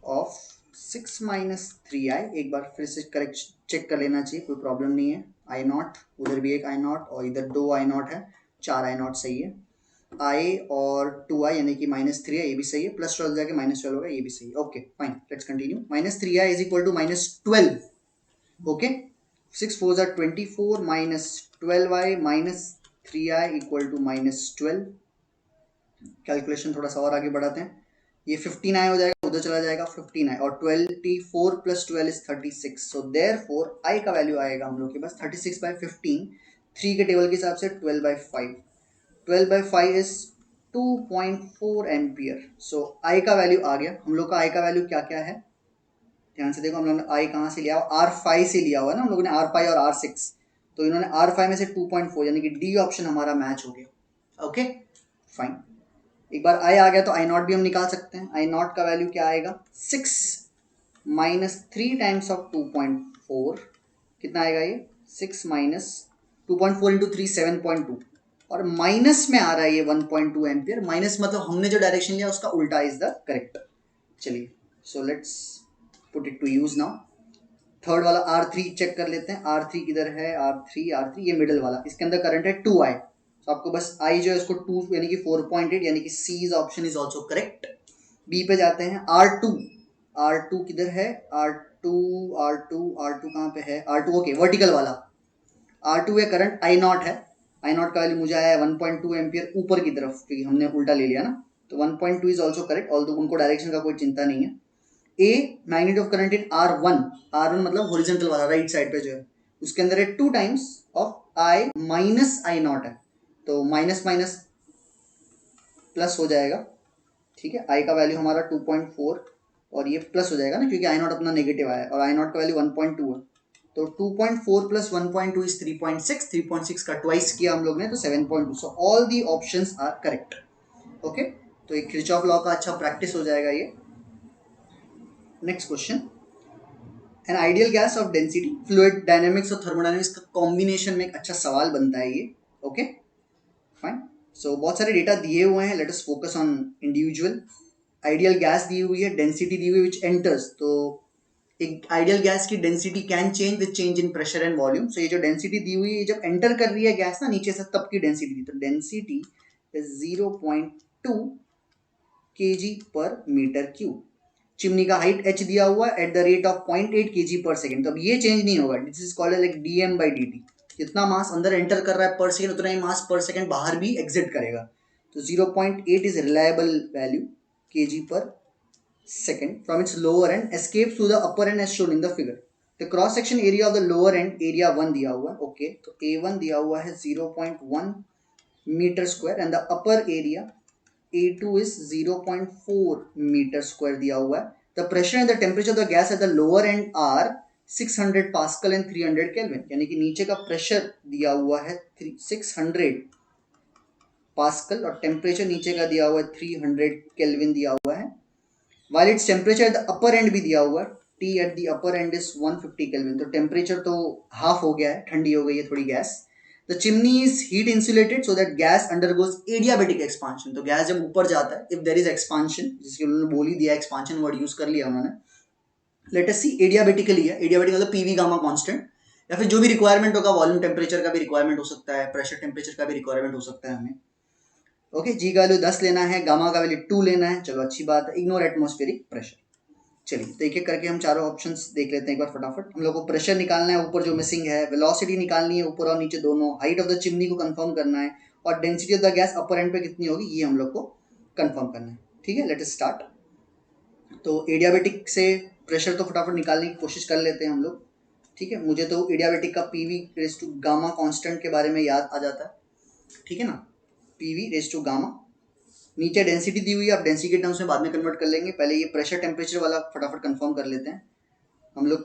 ऑफ 6 माइनस 3 आई. एक बार फिर से करेक्ट चेक कर लेना चाहिए, कोई प्रॉब्लम नहीं है. आई नॉट, उधर भी एक आई नॉट और इधर 2 आई नॉट है, 4 आई नॉट सही है. आई और 2 आई यानी कि माइनस 3 है, ये भी सही है. प्लस 12 जाके माइनस 12 होगा, ये भी सही है. Okay fine let's continue. Minus 3 I is equal to minus 12. Okay 6 4 or 24 minus 12i minus 3i equal to minus 12. Calculation थोड़ा सा और आगे बढ़ाते हैं. ये 15i हो जाएगा, उधर चला जाएगा 15i, और 24 plus 12 is 36. So therefore i का वैल्यू आएगा हम लोग के पास 36/15. 3 के टेबल के हिसाब से 12/5. 12/5 इज 2.4 एम्पियर. सो i का वैल्यू आ गया. हम लोग का i का वैल्यू क्या क्या है, ध्यान से देखो. हम लोगों ने आई कहाँ से लिया, R5 से लिया हुआ है ना हम लोगों ने, R5 और R6. तो इन्होंने R5 में से 2.4 यानी कि डी ऑप्शन हमारा मैच हो गया. Okay fine. एक बार आई आ गया तो आई नॉट भी हम निकाल सकते हैं. आई नॉट का वैल्यू क्या आएगा, 6 माइनस 3 टाइम्स ऑफ 2.4. कितना आएगा ये, 6 माइनस 2.4 इंटू 3 7.2. और माइनस में आ रहा है ये 1.2 एम्पियर. माइनस मतलब हमने जो डायरेक्शन लिया उसका उल्टा इज द करेक्ट. चलिए so let's put it to use now. Third वाला R3 चेक कर लेते हैं. R3 किधर है, R3 ये मिडल वाला, इसके अंदर करंट है 2i. तो आपको बस I जो है उसको 2 यानी कि 4.8 यानी कि C is option is also correct. B पे जाते हैं. R2 किधर है, R2 कहाँ पे है, R2 ओके वर्टिकल वाला. R2 है करंट, I नॉट है. I नॉट का वैल्यू मुझे आया है 1.2 एम्पियर ऊपर की तरफ, क्योंकि हमने उल्टा ले लिया ना. तो 1.2 इज ऑल्सो करेक्ट, ऑल्दो उनको डायरेक्शन का कोई चिंता नहीं है. A magnitude of current in R1 मतलब हॉरिजॉन्टल वाला राइट साइड पे जो है, उसके अंदर है 2 times of I minus I not है. तो माइनस माइनस प्लस हो जाएगा. ठीक है I का वैल्यू हमारा 2.4 और ये प्लस हो जाएगा ना, क्योंकि आई नॉट अपना नेगेटिव आया है और आई नॉट का वैल्यू 1.2 है. तो 2.4 प्लस 1.2 इज 3.6. 3.6 का ट्वाइस किया हम लोग ने तो 7.2. So all the options are correct. Okay तो एक किरचॉफ लॉ का अच्छा प्रैक्टिस हो जाएगा ये. Next question. An ideal gas off density, fluid dynamics और थर्मोडायनेमिक्स का कॉम्बिनेशन में एक अच्छा सवाल बनता है ये. Okay fine. सो बहुत सारे डेटा दिए हुए हैं, let us focus on individual. Ideal gas दी हुई है, डेंसिटी दी हुई है विच एंटर्स. तो एक आइडियल गैस की density can change with change in pressure and volume. So ये जो डेंसिटी दी हुई है, जब एंटर कर रही है गैस ना नीचे से, तब की डेंसिटी दी. तो डेंसिटी इज 0.2 kg पर मीटर क्यूब. चिमनी का हाइट h दिया हुआ है at the rate of 0.8 kg per second. तो अब ये चेंज नहीं होगा. This is called like dm/dt. जितना मास अंदर एंटर कर रहा है पर सेकेंड, उतना ही मास पर सेकेंड बाहर भी एग्जिट करेगा. तो 0.8 is reliable value kg per second from its lower end escapes to the upper end as shown in the figure. The cross section area of the lower end area 1 दिया हुआ है, okay, तो A1 दिया हुआ है 0.1 metre square and the upper area A2 is 0.4 meter square दिया हुआ है. The pressure and the temperature of the gas at the lower end are 600 Pascal and 300 Kelvin. यानी कि नीचे का प्रेशर दिया हुआ है 600 पास्कल और टेम्परेचर नीचे का दिया हुआ है 300 केल्विन दिया हुआ है. While its temperature at the upper end भी दिया हुआ है, T at the upper end is 150 kelvin. तो टेम्परेचर तो हाफ हो गया है, ठंडी हो गई है थोड़ी gas. The chimney is heat insulated so that gas undergoes adiabatic expansion. तो गैस जब ऊपर जाता है, if there is expansion, जिसके उन्होंने बोल ही दिया expansion वर्ड यूज कर लिया उन्होंने. Let us see adiabatically है, adiabatic मतलब PV गामा कांस्टेंट या फिर जो भी रिक्वायरमेंट होगा, वॉल्यूम टेम्परेचर का भी रिक्वायरमेंट हो सकता है, प्रेशर टेम्परेचर का भी रिक्वायरमेंट हो सकता है हमें. ओके, जी का वैल्यू 10 लेना है, गामा का वैल्यू 2 लेना है. चलो अच्छी बात है. Ignore atmospheric pressure. चलिए तो एक एक करके हम चारों ऑप्शंस देख लेते हैं एक बार फटाफट. हम लोग को प्रेशर निकालना है ऊपर जो मिसिंग है, वेलोसिटी निकालनी है ऊपर और नीचे दोनों, हाइट ऑफ द चिमनी को कंफर्म करना है और density of the gas upper and पे कितनी होगी ये हम लोग को कंफर्म करना है. ठीक है, लेट अस स्टार्ट. तो एडियाबेटिक से प्रेशर तो फटाफट निकालने की कोशिश कर लेते हैं हम लोग. ठीक है, मुझे तो एडियाबेटिक का PV raise to gamma constant के बारे में याद आ जाता है. ठीक है ना, पीवी रेज टू गामा. नीचे डेंसिटी दी हुई है, आप डेंसिटी के टर्म्स में बाद में कन्वर्ट कर लेंगे. पहले ये प्रेशर टेम्परेचर वाला फटाफट कंफर्म कर लेते हैं. हम लोग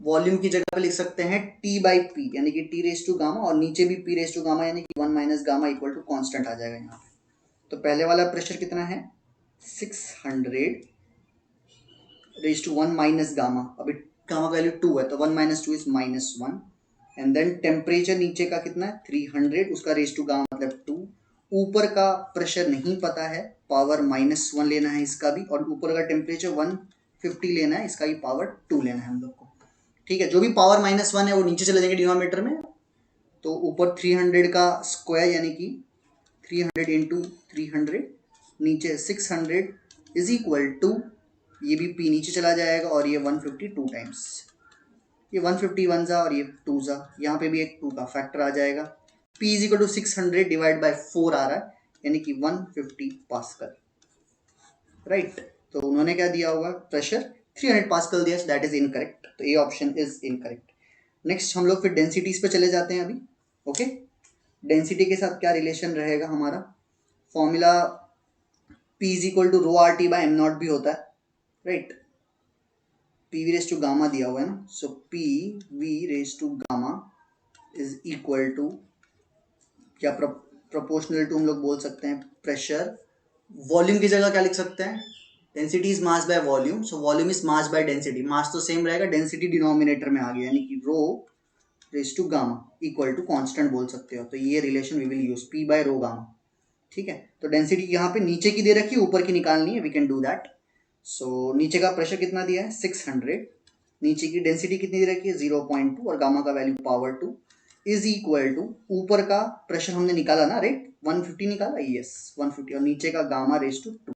वॉल्यूम की जगह पे लिख सकते हैं T बाई पी, यानी कि T रेज टू गामा और नीचे भी P रेज टू गामा यानी कि 1 minus gamma equal to constant आ जाएगा यहाँ पे. तो पहले वाला प्रेशर कितना है 600 रेज टू 1 माइनस गामा. अभी गामा का वैल्यू 2 है तो 1 minus 2 is -1 and then temperature नीचे का कितना है 300, उसका रेज टू गामा मतलब 2. ऊपर का प्रेशर नहीं पता है, पावर -1 लेना है इसका भी, और ऊपर का टेम्परेचर 150 लेना है, इसका भी पावर 2 लेना है हम लोग को. ठीक है, जो भी पावर -1 है वो नीचे चले जाएंगे डिनोमीटर में. तो ऊपर 300 का स्क्वायर यानी कि 300 इंटू 300, नीचे 600 इज इक्वल टू, ये भी P नीचे चला जाएगा और ये 150 2 टाइम्स, ये 150 1 जा और ये 2 जा, यहाँ पे भी एक 2 का फैक्टर आ जाएगा. P is equal to 600 divide by 4 आ रहा है यानी कि 150 पास्कल. राइट, तो उन्होंने क्या दिया हुआ प्रेशर 300 पास्कल दिया, दैट इज इनकरेक्ट. तो ये ऑप्शन इज इनकरेक्ट. नेक्स्ट हम लोग फिर डेंसिटीज पे चले जाते हैं अभी. ओके, डेंसिटी के साथ क्या रिलेशन रहेगा हमारा, formula P is equal to rho R T by M naught भी होता है. Right, P V raise to gamma दिया हुआ है ना, so P V raise to gamma is equal to क्या प्रोपोर्शनल टू हम लोग बोल सकते हैं प्रेशर. वॉल्यूम की जगह क्या लिख सकते हैं, density is mass by volume, so volume is mass by density. Mass तो सेम रहेगा, डेंसिटी डिनोमिनेटर में आ गया यानी कि rho raise to gamma equal to constant बोल सकते हो. तो ये relation we will use P by rho gamma. ठीक है, तो डेंसिटी यहाँ पे नीचे की दे रखी है, ऊपर की निकालनी है, वी कैन डू दैट. सो नीचे का प्रेशर कितना दिया है 600, नीचे की डेंसिटी कितनी दे रखी है 0.2 और गामा का value power 2 is equal to, ऊपर का प्रेशर हमने निकाला ना, राइट 150 निकाला, यस 150, और नीचे का गामा रेज टू 2.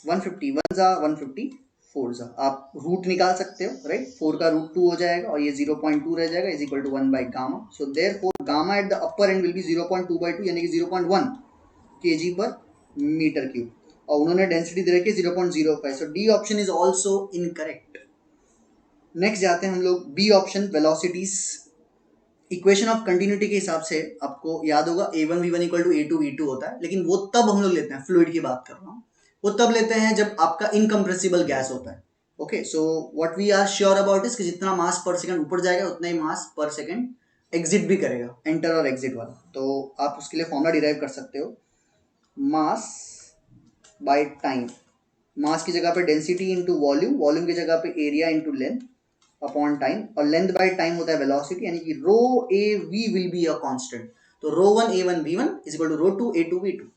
150 1 जा 150 4 जा, आप रूट निकाल सकते हो, राइट 4 का रूट 2 हो जाएगा और ये 0.2 रह जाएगा is equal to 1 by gamma. So therefore gamma at the upper end will be 0.2/2 यानी कि 0.1 kg पर मीटर क्यूब, और उन्होंने डेंसिटी दे रखी है 0.05. So D option is also incorrect. Next जाते हैं हम लोग B option, velocities. Equation of continuity के हिसाब से आपको याद होगा A1 V1 equal to A2 V2 होता है, लेकिन वो तब हम लोग लेते हैं, फ्लूइड की बात कर रहा हूँ, वो तब लेते हैं जब आपका इनकम्प्रेसिबल गैस होता है. Okay, so what we are sure about is कि जितना मास पर सेकंड ऊपर जाएगा उतना ही मास पर सेकंड एग्जिट भी करेगा, एंटर और एग्जिट वाला. तो आप उसके लिए फॉर्मूला डिराइव कर सकते हो, मास बाय टाइम. मास की जगह पे डेंसिटी इंटू वॉल्यूम, वॉल्यूम की जगह पे area into length upon time, और लेंथ बाय टाइम होता है वेलोसिटी, यानी कि rho A V will be a constant. तो rho 1 A1 V1 is equal to rho 2 A2 V2.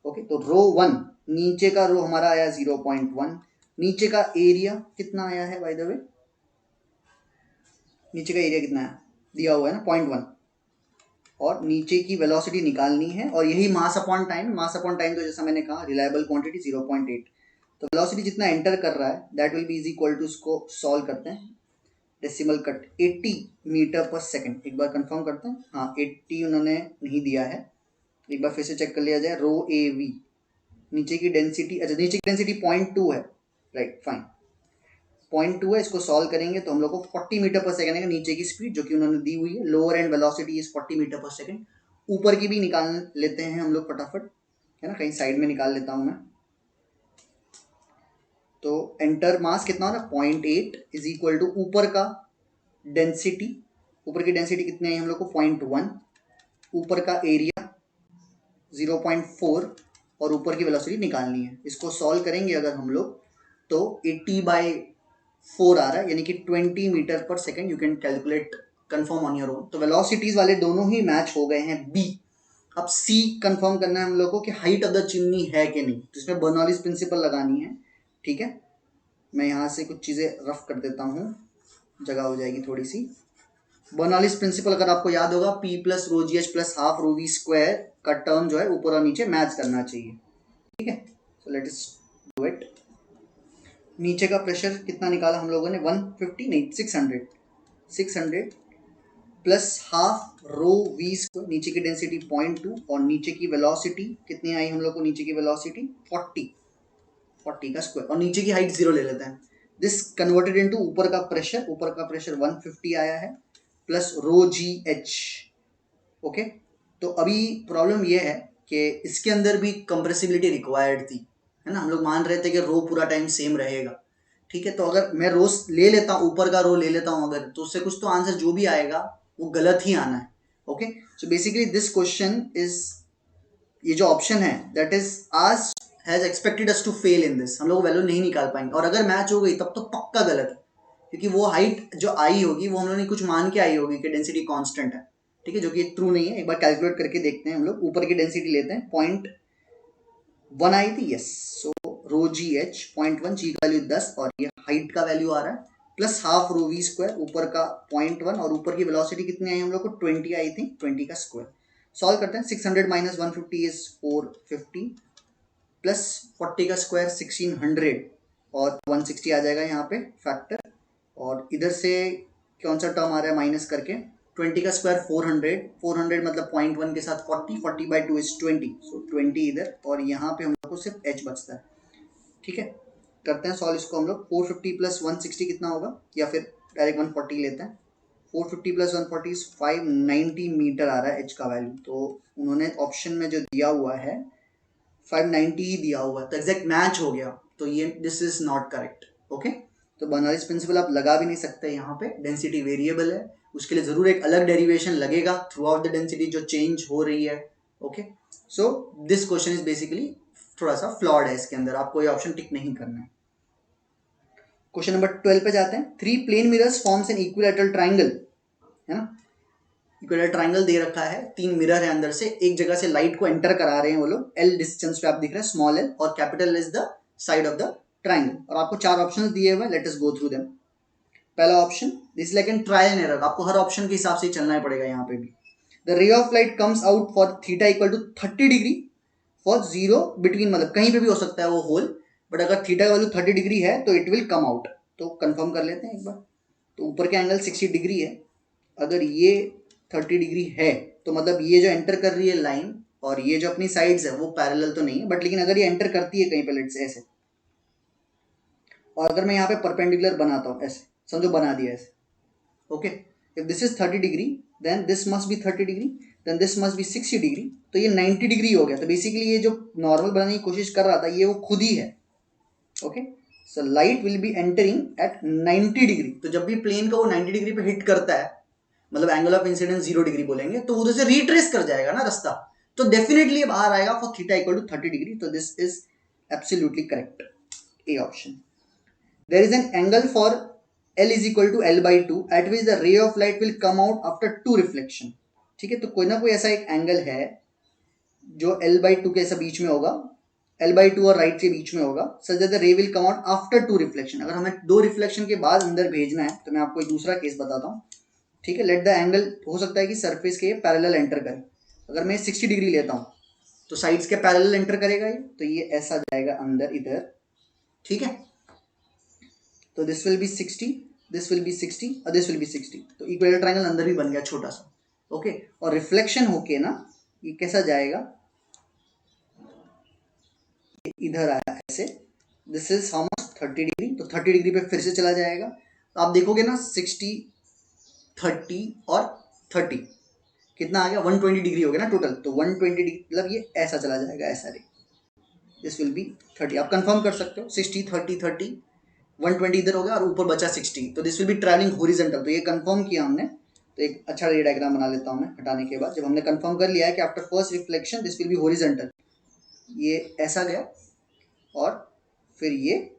Okay, तो रो 1 नीचे का रो हमारा आया 0.1, नीचे का एरिया कितना आया है बाय द वे, नीचे का एरिया कितना है दिया हुआ है ना 0.1, और नीचे की वेलोसिटी निकालनी है, और यही mass upon time. Mass upon time तो जैसा मैंने कहा रिलायबल क्वांटिटी 0.8. तो वेलोसिटी जितना एंटर कर रहा है that will be is equal to, इसको सॉल्व करते हैं, decimal cut 80 metre per second. एक बार कंफर्म करते हैं, हाँ 80 उन्होंने नहीं दिया है, एक बार फिर से चेक कर लिया जाए. रो ए वी, नीचे की डेंसिटी, अच्छा नीचे की डेंसिटी 0.2 है, राइट फाइन. 0.2 है, इसको सॉल्व करेंगे तो हम लोग को 40 मीटर पर सेकंड है नीचे की स्पीड जो कि उन्होंने दी हुई है। Lower end velocity is 40 metre per second. ऊपर की भी निकाल लेते हैं हम लोग फटाफट, है ना, कहीं साइड में निकाल लेता हूं मैं। तो एंटर मास कितना हो रहा है 0.8 इज इक्वल टू ऊपर का डेंसिटी, ऊपर की डेंसिटी कितनी है हम लोग को 0.1, ऊपर का एरिया 0.4 और ऊपर की वेलोसिटी निकालनी है। इसको सॉल्व करेंगे अगर हम लोग तो 80/4 आ रहा है, यानी कि 20 मीटर पर second. You can calculate confirm on your own. तो वेलोसिटीज वाले दोनों ही मैच हो गए हैं बी। अब सी कंफर्म करना है हम लोग को कि हाइट ऑफ द चिमनी है कि नहीं, तो इसमें बर्नौलीज प्रिंसिपल लगानी है। ठीक है, मैं यहाँ से कुछ चीज़ें रफ कर देता हूँ, जगह हो जाएगी थोड़ी सी। बर्नौलीज प्रिंसिपल अगर आपको याद होगा, P plus rho G H plus half rho V square का टर्म जो है ऊपर और नीचे मैच करना चाहिए। ठीक है, so let us do it. नीचे का प्रेशर कितना निकाला हम लोगों ने 150 नहीं 600 plus half rho V square, नीचे की डेंसिटी 0.2 और नीचे की वेलोसिटी कितनी आई हम लोग को, नीचे की वेलोसिटी 40 का स्क्वायर और नीचे की हाइट 0 ले लेते हैं। दिस कन्वर्टेड इनटू ऊपर का प्रेशर, ऊपर का प्रेशर 150 आया है plus rho G H. Okay, तो अभी प्रॉब्लम ये है कि इसके अंदर भी कंप्रेसिबिलिटी रिक्वायर्ड थी, है ना। हम लोग मान रहे थे कि रो पूरा टाइम सेम रहेगा। ठीक है, तो अगर मैं रो ले लेता हूँ, ऊपर का रो ले लेता हूँ अगर, तो उससे कुछ तो आंसर जो भी आएगा वो गलत ही आना है। Okay, so basically this question is, ये जो ऑप्शन है दैट इज आज has expected us to fail in this. हम लोग वैल्यू नहीं निकाल पाएंगे और अगर मैच हो गई तब तो पक्का गलत है, क्योंकि वो हाइट जो आई होगी वो हम लोगों ने कुछ मान के आई होगी कि डेंसिटी कांस्टेंट है। ठीक है, जो कि ट्रू नहीं है। एक बार कैलकुलेट करके देखते हैं हम लोग। ऊपर की डेंसिटी लेते हैं 0.1 आई थी, यस। सो रो जी एच 0.1, जी का वैल्यू 10 और ये हाइट का वैल्यू आ रहा है plus half rho V square, ऊपर का 0.1 और ऊपर की वेलोसिटी कितनी आई हम लोग को 20 आई थी, 20 का स्क्वायर। सॉल्व करते हैं। 600 माइनस 150 इज 450 प्लस 40 का स्क्वायर 1600 और 160 आ जाएगा यहाँ पे फैक्टर। और इधर से कौन सा टर्म आ रहा है माइनस करके, 20 का स्क्वायर 400, 400 मतलब 0.1 के साथ 40, 40/2 इज 20, सो 20 इधर और यहाँ पे हम लोग को सिर्फ h बचता है। ठीक है, करते हैं सॉल्व इसको हम लोग। 450 प्लस 160 कितना होगा, या फिर डायरेक्ट 140 लेते हैं। 450 प्लस 140 इज 590 मीटर आ रहा है h का वैल्यू। तो उन्होंने ऑप्शन में जो दिया हुआ है 590 ही दिया हुआ है, तो एग्जैक्ट मैच हो गया। तो ये this is not correct. Okay, तो बर्नौलीज प्रिंसिपल आप लगा भी नहीं सकते यहाँ पे, डेंसिटी वेरिएबल है, उसके लिए जरूर एक अलग डेरिवेशन लगेगा थ्रू आउट द डेंसिटी जो चेंज हो रही है। Okay, so this question is basically थोड़ा सा फ्लॉड है, इसके अंदर आपको ये ऑप्शन टिक नहीं करना है। क्वेश्चन नंबर 12 पे जाते हैं। 3 plane mirrors forms an equilateral triangle, है ना। इक्विलैटरल ट्राइंगल दे रखा है, 3 मिरर है अंदर से, एक जगह से लाइट को एंटर करा रहे हैं वो लोग, एल डिस्टेंस पे आप दिख रहे हैं, स्मॉल एल, और capital is the side of the triangle. और आपको 4 ऑप्शंस दिए हुए हैं, let us go through them. पहला option, this like an trial and error, आपको हर ऑप्शन के हिसाब से चलना पड़ेगा यहाँ पे भी। The ray of light comes out for theta equal to 30 degree for 0 between, मतलब कहीं पे भी हो सकता है वो होल, बट अगर थीटा का वैल्यू 30 डिग्री है तो इट विल कम आउट। तो कंफर्म कर लेते हैं एक बार। तो ऊपर के एंगल 60 डिग्री है, अगर ये 30 डिग्री है तो मतलब ये जो एंटर कर रही है लाइन और ये जो अपनी साइड्स है वो पैरेलल तो नहीं है, बट लेकिन अगर ये एंटर करती है कहीं पे लेट्स से ऐसे, और अगर मैं यहाँ पे परपेंडिकुलर बनाता हूँ ऐसे, समझो बना दिया ऐसे। Okay, if this is 30 degree then this must be 30 degree, then this must be 60 degree, तो ये 90 डिग्री हो गया। तो बेसिकली ये जो नॉर्मल बनाने की कोशिश कर रहा था ये वो खुद ही है। Okay, so light will be entering at 90 degree. तो जब भी प्लेन का वो 90 डिग्री पे हिट करता है, मतलब एंगल ऑफ इंसिडेंस 0 डिग्री बोलेंगे, तो उधर से रिट्रेस कर जाएगा ना रास्ता, तो डेफिनेटली बाहर आएगा for theta equal to 30 degree. तो this is absolutely correct, A option. There is an angle for L is equal to L/2 at which the ray of light will come out after 2 reflection। ठीक है, तो कोई ना कोई ऐसा एक angle है जो L/2 के ऐसा बीच में होगा, L/2 और राइट के बीच में होगा, such that the ray will come out after 2 reflection. अगर हमें 2 रिफ्लेक्शन के बाद अंदर भेजना है तो मैं आपको एक दूसरा केस बताता हूँ। ठीक है, लेट द एंगल, हो सकता है कि सरफेस के पैरेलल एंटर करे। अगर मैं 60 डिग्री लेता हूँ तो साइड्स के पैरेलल एंटर करेगा ये, तो ये ऐसा जाएगा अंदर इधर। ठीक है, तो this will B 60, this will B 60 और दिस विल बी 60, तो इक्विलैटरल ट्रायंगल अंदर भी बन गया छोटा सा। ओके, और रिफ्लेक्शन होके ना ये कैसा जाएगा, इधर आया ऐसे, this is how much 30 degree, तो 30 डिग्री पे फिर से चला जाएगा। तो आप देखोगे ना 60, 30 और 30 कितना आ गया, 120 डिग्री हो गया ना टोटल। तो 120 डिग्री मतलब ये ऐसा चला जाएगा, ऐसा रे, दिस विल बी 30। आप कंफर्म कर सकते हो 60, 30, 30, 120 इधर हो गया और ऊपर बचा 60, तो this will be travelling horizontal. तो ये कंफर्म किया हमने। तो एक अच्छा रे डायग्राम बना लेता हूँ मैं हटाने के बाद। जब हमने कंफर्म कर लिया है कि after first reflection this will B horizontal, ये ऐसा गया और फिर ये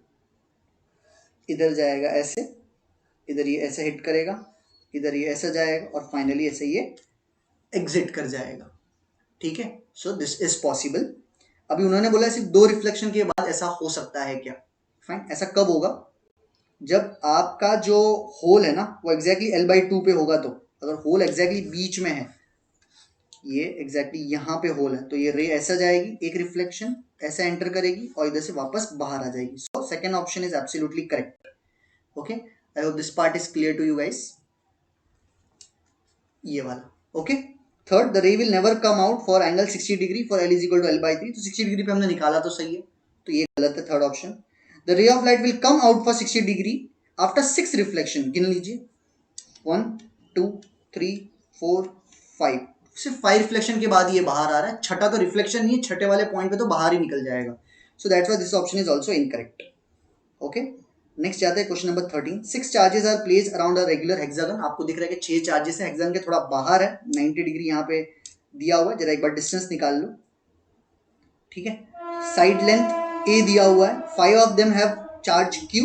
इधर जाएगा ऐसे, इधर ये ऐसे हिट करेगा, इधर ये ऐसा जाएगा और फाइनली ऐसे ये एग्जिट कर जाएगा। ठीक है, सो दिस इज पॉसिबल। अभी उन्होंने बोला सिर्फ 2 रिफ्लेक्शन के बाद ऐसा हो सकता है क्या? फाइन, ऐसा कब होगा? जब आपका जो होल है ना वो एग्जैक्टली L/2 पे होगा। तो अगर होल एग्जैक्टली बीच में है, ये एग्जैक्टली यहाँ पे होल है, तो ये रे ऐसा जाएगी, एक रिफ्लेक्शन ऐसा एंटर करेगी और इधर से वापस बाहर आ जाएगी। So second option is absolutely correct. Okay, I hope this part is clear to you guys, ये वाला। Okay, third, the ray will never come out for angle 60 degree for L = L/3। तो 60 डिग्री पे हमने निकाला तो सही है, तो ये गलत है third option. The ray of light will come out for 60 degree after 6 reflection. गिन लीजिए, 1, 2, 3, 4, 5, सिर्फ 5 रिफ्लेक्शन के बाद ये बाहर आ रहा है। छठा तो रिफ्लेक्शन नहीं है, छठे वाले पॉइंट पे तो बाहर ही निकल जाएगा। So that's why this option is also incorrect. Okay, next जाते हैं question number 13। 6 charges are placed around a regular hexagon. आपको दिख रहा है कि 6 चार्जेस है, हेक्सागन के थोड़ा बाहर है, 90 डिग्री यहाँ पे दिया हुआ है। जरा एक बार डिस्टेंस निकाल लो। ठीक है, साइड लेंथ a दिया हुआ है, 5 of them have charge q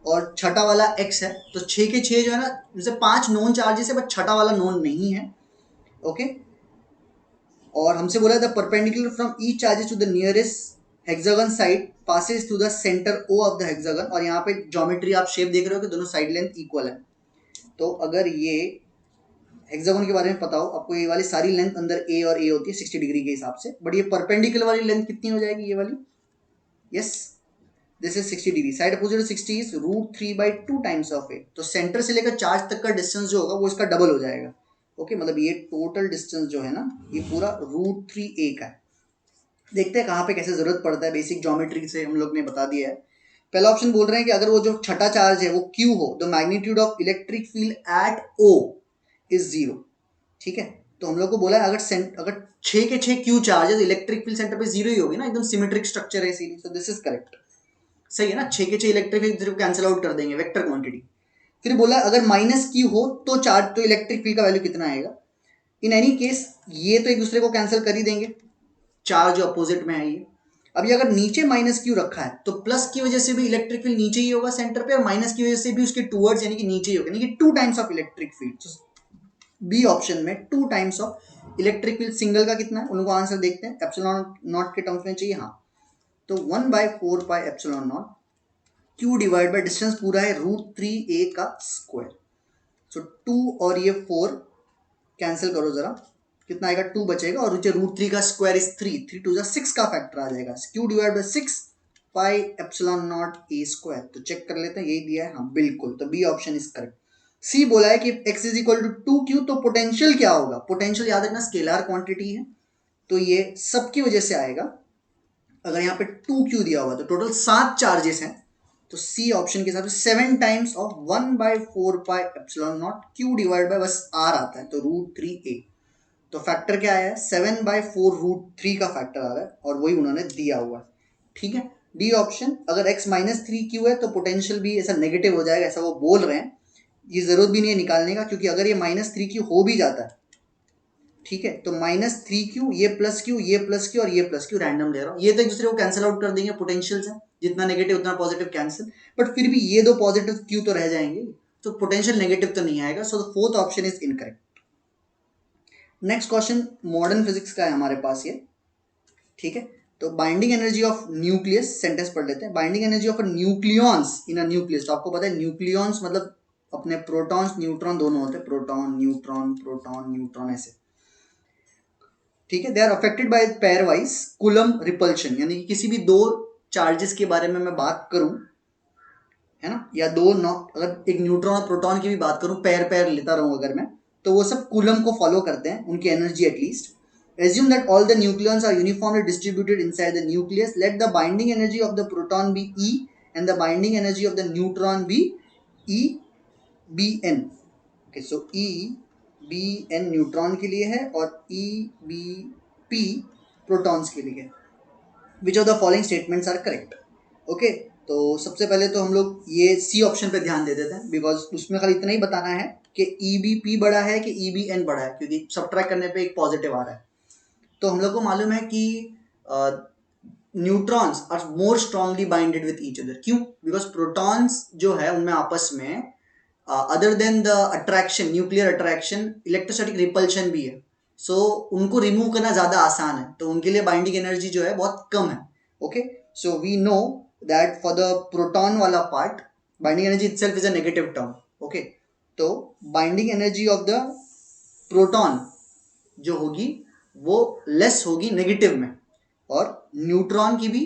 और छठा वाला x है। तो 6 के 6 जो है ना, जैसे 5 नॉन चार्जेस है बट छठा वाला नॉन नहीं है। ओके, और हमसे बोला the perpendicular from each charges to the nearest hexagon side passes to the centre O of the hexagon. और यहाँ पे ज्योमेट्री आप शेप देख रहे हो कि दोनों साइड लेंथ इक्वल है। तो अगर ये हेक्सागन के बारे में पता हो आपको, ये वाली सारी लेंथ अंदर a और a होती है 60 डिग्री के हिसाब से, बट ये परपेंडिकुलर वाली लेंथ कितनी हो जाएगी, ये वाली? Yes, this is 60 degree. Side opposite 60 is √3/2 times of a। तो सेंटर से लेकर चार्ज तक का डिस्टेंस जो होगा वो इसका डबल हो जाएगा। ओके, मतलब ये टोटल डिस्टेंस जो है ना, ये पूरा √3a का है। देखते हैं कहाँ पे कैसे जरूरत पड़ता है, बेसिक ज्योमेट्री से हम लोग ने बता दिया है। पहला ऑप्शन बोल रहे हैं कि अगर वो जो छठा चार्ज है वो Q हो, the magnitude of electric field at O is 0। ठीक है, तो हम लोग को बोला है अगर 6 के 6 Q charges, electric field centre पे 0 ही होगी ना, एकदम सिमेट्रिक स्ट्रक्चर है इसीलिए। सो दिस इज करेक्ट, सही है ना। 6 के 6 इलेक्ट्रिक फील्ड कैंसिल आउट कर देंगे, वेक्टर क्वांटिटी। फिर बोला अगर -Q हो तो चार्ज, तो इलेक्ट्रिक फील्ड का वैल्यू कितना आएगा? इन एनी केस ये तो एक दूसरे को कैंसिल कर ही देंगे, चार्ज अपोजिट में है ये। अभी अगर नीचे -Q रखा है तो प्लस की वजह से भी इलेक्ट्रिक फील्ड नीचे ही होगा सेंटर पे, और माइनस की वजह से भी उसके टूवर्ड्स यानी कि नीचे ही होगा, यानी कि 2 times of electric field. B option में 2 times of electric field. Single का कितना है उनको आंसर देखते हैं, एप्सिलॉन नॉट के टर्म्स में चाहिए। हाँ, तो 1/4πε0 Q डिवाइड बाय डिस्टेंस पूरा है √3a का स्क्वायर। सो 2 और ये 4 कैंसिल करो जरा, कितना आएगा? 2 बचेगा, और नीचे √3 का स्क्वायर इज 3, 3 2 6 का फैक्टर आ जाएगा। Q divide bye 6πε0a²। तो चेक कर लेते हैं, यही दिया है। हाँ बिल्कुल, तो बी ऑप्शन इज करेक्ट। सी बोला है कि x = 2q, तो पोटेंशियल क्या होगा? पोटेंशियल याद रखना स्केलर क्वांटिटी है, तो ये सबकी वजह से आएगा। अगर यहाँ पे 2q दिया हुआ तो टोटल 7 चार्जेस हैं, तो सी ऑप्शन के हिसाब से 7 times of 1/4πε0 Q divide by बस r आता है, तो √3a। तो फैक्टर क्या आया है? 7/4 √3 का फैक्टर आ रहा है, और वही उन्होंने दिया हुआ है। ठीक है, डी ऑप्शन। अगर x -3q है तो पोटेंशियल भी ऐसा नेगेटिव हो जाएगा, ऐसा वो बोल रहे हैं। ये जरूरत भी नहीं है निकालने का, क्योंकि अगर ये -3q हो भी जाता है, ठीक है, तो -3q, ये +q, ये +q और ये +q रैंडम ले रहा हूँ, ये तो एक दूसरे को कैंसिल आउट कर देंगे पोटेंशियल से, जितना नेगेटिव उतना पॉजिटिव कैंसिल। बट फिर भी ये दो पॉजिटिव q तो रह जाएंगे, तो पोटेंशियल नेगेटिव तो नहीं आएगा। So the fourth option is incorrect. Next question modern physics का है हमारे पास ये। ठीक है, तो binding energy of nucleus, sentence पढ़ लेते हैं। Binding energy of nucleons in a nucleus. तो आपको पता है न्यूक्लियॉन्स मतलब अपने प्रोटॉन्स न्यूट्रॉन दोनों होते हैं, प्रोटॉन न्यूट्रॉन ऐसे। ठीक है, they are affected by pairwise Coulomb repulsion, यानी कि किसी भी दो चार्जेस के बारे में मैं बात करूं, है ना, या अगर एक न्यूट्रॉन और प्रोटॉन की भी बात करूं, पेयर लेता रहूं अगर मैं, तो वो सब कूलम को फॉलो करते हैं, उनकी energy at least. Assume that all the nucleons are uniformly distributed inside the nucleus. Let the binding energy of the proton be E and the binding energy of the neutron be EBN. Okay, so EBN neutron के लिए है और EBP protons के लिए है. Which of the following statements are correct? Okay, तो सबसे पहले तो हम लोग ये सी ऑप्शन पे ध्यान दे देते हैं, बिकॉज उसमें खाली इतना ही बताना है कि EBP बड़ा है कि EBN बड़ा है, क्योंकि सब्ट्रैक्ट करने पे एक पॉजिटिव आ रहा है. तो हम लोग को मालूम है कि neutrons are more strongly binded with each other. क्यों? बिकॉज प्रोटॉन्स जो है उनमें आपस में other than the attraction, nuclear attraction, electrostatic repulsion भी है. सो उनको रिमूव करना ज़्यादा आसान है, तो उनके लिए बाइंडिंग एनर्जी जो है बहुत कम है. Okay, so we know that for the proton वाला part binding energy itself is a negative term. Okay, तो binding energy of the proton जो होगी वो लेस होगी नेगेटिव में, और न्यूट्रॉन की भी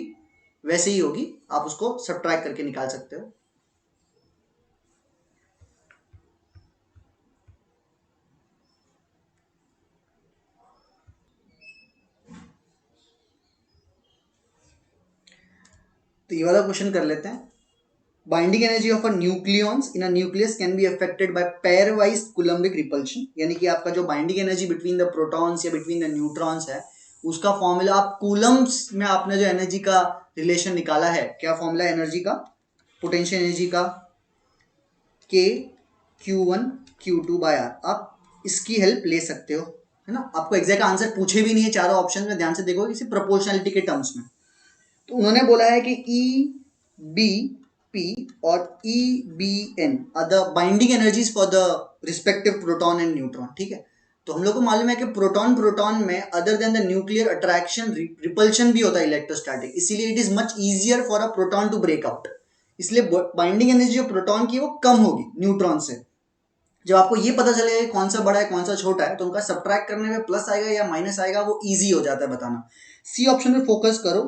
वैसे ही होगी. आप उसको सब्ट्रैक्ट करके निकाल सकते हो. तो ये वाला क्वेश्चन कर लेते हैं. Binding energy of a nucleons in a nucleus can be affected by pair wise Coulombic repulsion. यानी कि आपका जो binding energy between the protons या बिटवीन द न्यूट्रॉन्स है, उसका फॉर्मूला आप कूलम्स में आपने जो एनर्जी का रिलेशन निकाला है, क्या फॉर्मूला एनर्जी का, पोटेंशियल एनर्जी का, K Q1 Q2 by R. आप इसकी हेल्प ले सकते हो, है ना. आपको एग्जैक्ट आंसर पूछे भी नहीं है चारों ऑप्शन में, ध्यान से देखो इसे प्रोपोर्शनलिटी के टर्म्स में. तो उन्होंने बोला है कि EBP और EBN are the binding energies for the respective proton and neutron. ठीक है, तो हम लोग को मालूम है कि प्रोटॉन में other than the nuclear attraction repulsion भी होता है इलेक्ट्रोस्टैटिक, इसीलिए it is much easier for a proton to break out. इसलिए बाइंडिंग एनर्जी जो प्रोटॉन की वो कम होगी न्यूट्रॉन से. जब आपको ये पता चलेगा कौन सा बड़ा है कौन सा छोटा है, तो उनका सब्ट्रैक्ट करने में प्लस आएगा या माइनस आएगा वो इजी हो जाता है बताना. सी ऑप्शन में फोकस करो,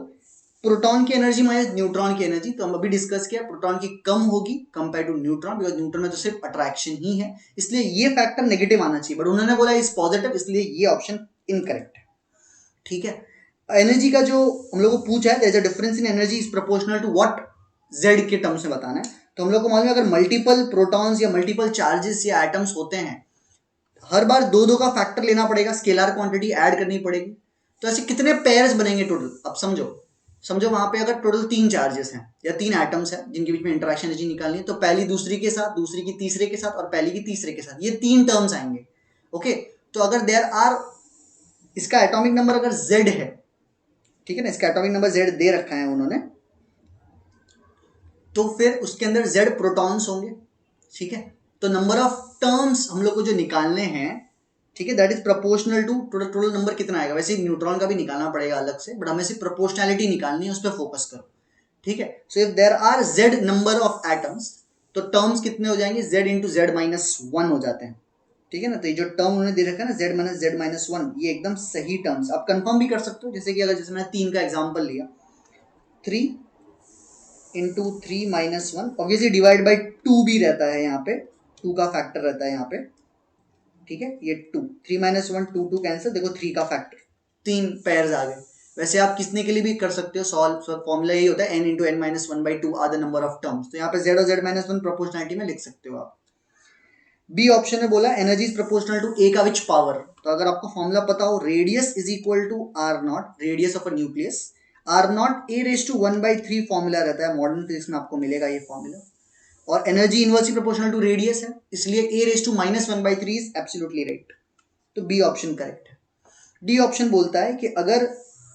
प्रोटॉन की एनर्जी माइनस न्यूट्रॉन की एनर्जी. तो हम अभी डिस्कस किया प्रोटॉन की कम होगी compare to neutron, because neutron में तो सिर्फ अट्रैक्शन ही है, इसलिए ये फैक्टर नेगेटिव आना चाहिए, बट उन्होंने बोला इज पॉजिटिव, इसलिए ये ऑप्शन इनकरेक्ट है. ठीक है, एनर्जी का जो हम लोग को पूछा है, there is a difference in energy is proportional to what, Z के टर्म्स में बताना है. तो हम लोग को मालूम है अगर मल्टीपल प्रोटॉन्स या मल्टीपल चार्जेस या एटम्स होते हैं, हर बार दो दो का फैक्टर लेना पड़ेगा, स्केलर क्वांटिटी ऐड करनी पड़ेगी. तो ऐसे कितने पेयर्स बनेंगे टोटल, अब समझो वहां पे अगर टोटल 3 चार्जेस हैं या 3 एटम्स हैं जिनके बीच में इंटरेक्शन एनर्जी निकालनी है, तो पहली दूसरी के साथ, दूसरी की तीसरे के साथ और पहली की तीसरे के साथ, ये 3 टर्म्स आएंगे. ओके, तो अगर देयर आर, इसका एटॉमिक नंबर अगर Z है, ठीक है ना, इसका एटॉमिक नंबर Z दे रखा है उन्होंने, तो फिर उसके अंदर Z प्रोटॉन्स होंगे. ठीक है, तो नंबर ऑफ टर्म्स हम लोग को जो निकालने हैं, ठीक है, that is proportional to total number कितना आएगा. वैसे न्यूट्रॉन का भी निकालना पड़ेगा अलग से, बट हमें सिर्फ प्रोपोर्शनैलिटी निकालनी है, उस पर फोकस करो. ठीक है, so if there are Z number of atoms, तो टर्म्स कितने हो जाएंगे, Z इंटू Z माइनस 1 हो जाते हैं. ठीक है ना, तो ये जो टर्म उन्होंने दे रखा है ना, Z माइनस 1, ये एकदम सही टर्म्स. आप कंफर्म भी कर सकते हो, जैसे कि अगर जैसे मैंने 3 का एग्जाम्पल लिया, 3 into 3 minus 1, obviously divide by 2 भी रहता है, यहाँ पे 2 का फैक्टर रहता है यहाँ पे. ठीक है, ये 2, 3 माइनस 1, 2 कैंसिल, देखो 3 का फैक्टर, 3 पेयर्स आ गए. वैसे आप किसने के लिए भी कर सकते हो सॉल्व, फॉर्मूला यही होता है n into n minus 1/2 are the number of terms. तो यहाँ पे Z और Z माइनस 1 प्रोपोर्शनलिटी में लिख सकते हो आप. बी ऑप्शन में बोला energy is proportional to A का विच पावर. तो अगर आपको फॉर्मूला पता हो, radius is equal to R nought, radius of a nucleus, R nought A raise to 1/3 formula रहता है, मॉडर्न फिजिक्स में आपको मिलेगा ये फॉर्मूला. और energy inversely proportional to radius है, इसलिए A raise to minus 1/3 is absolutely right. तो बी ऑप्शन करेक्ट है. डी ऑप्शन बोलता है कि अगर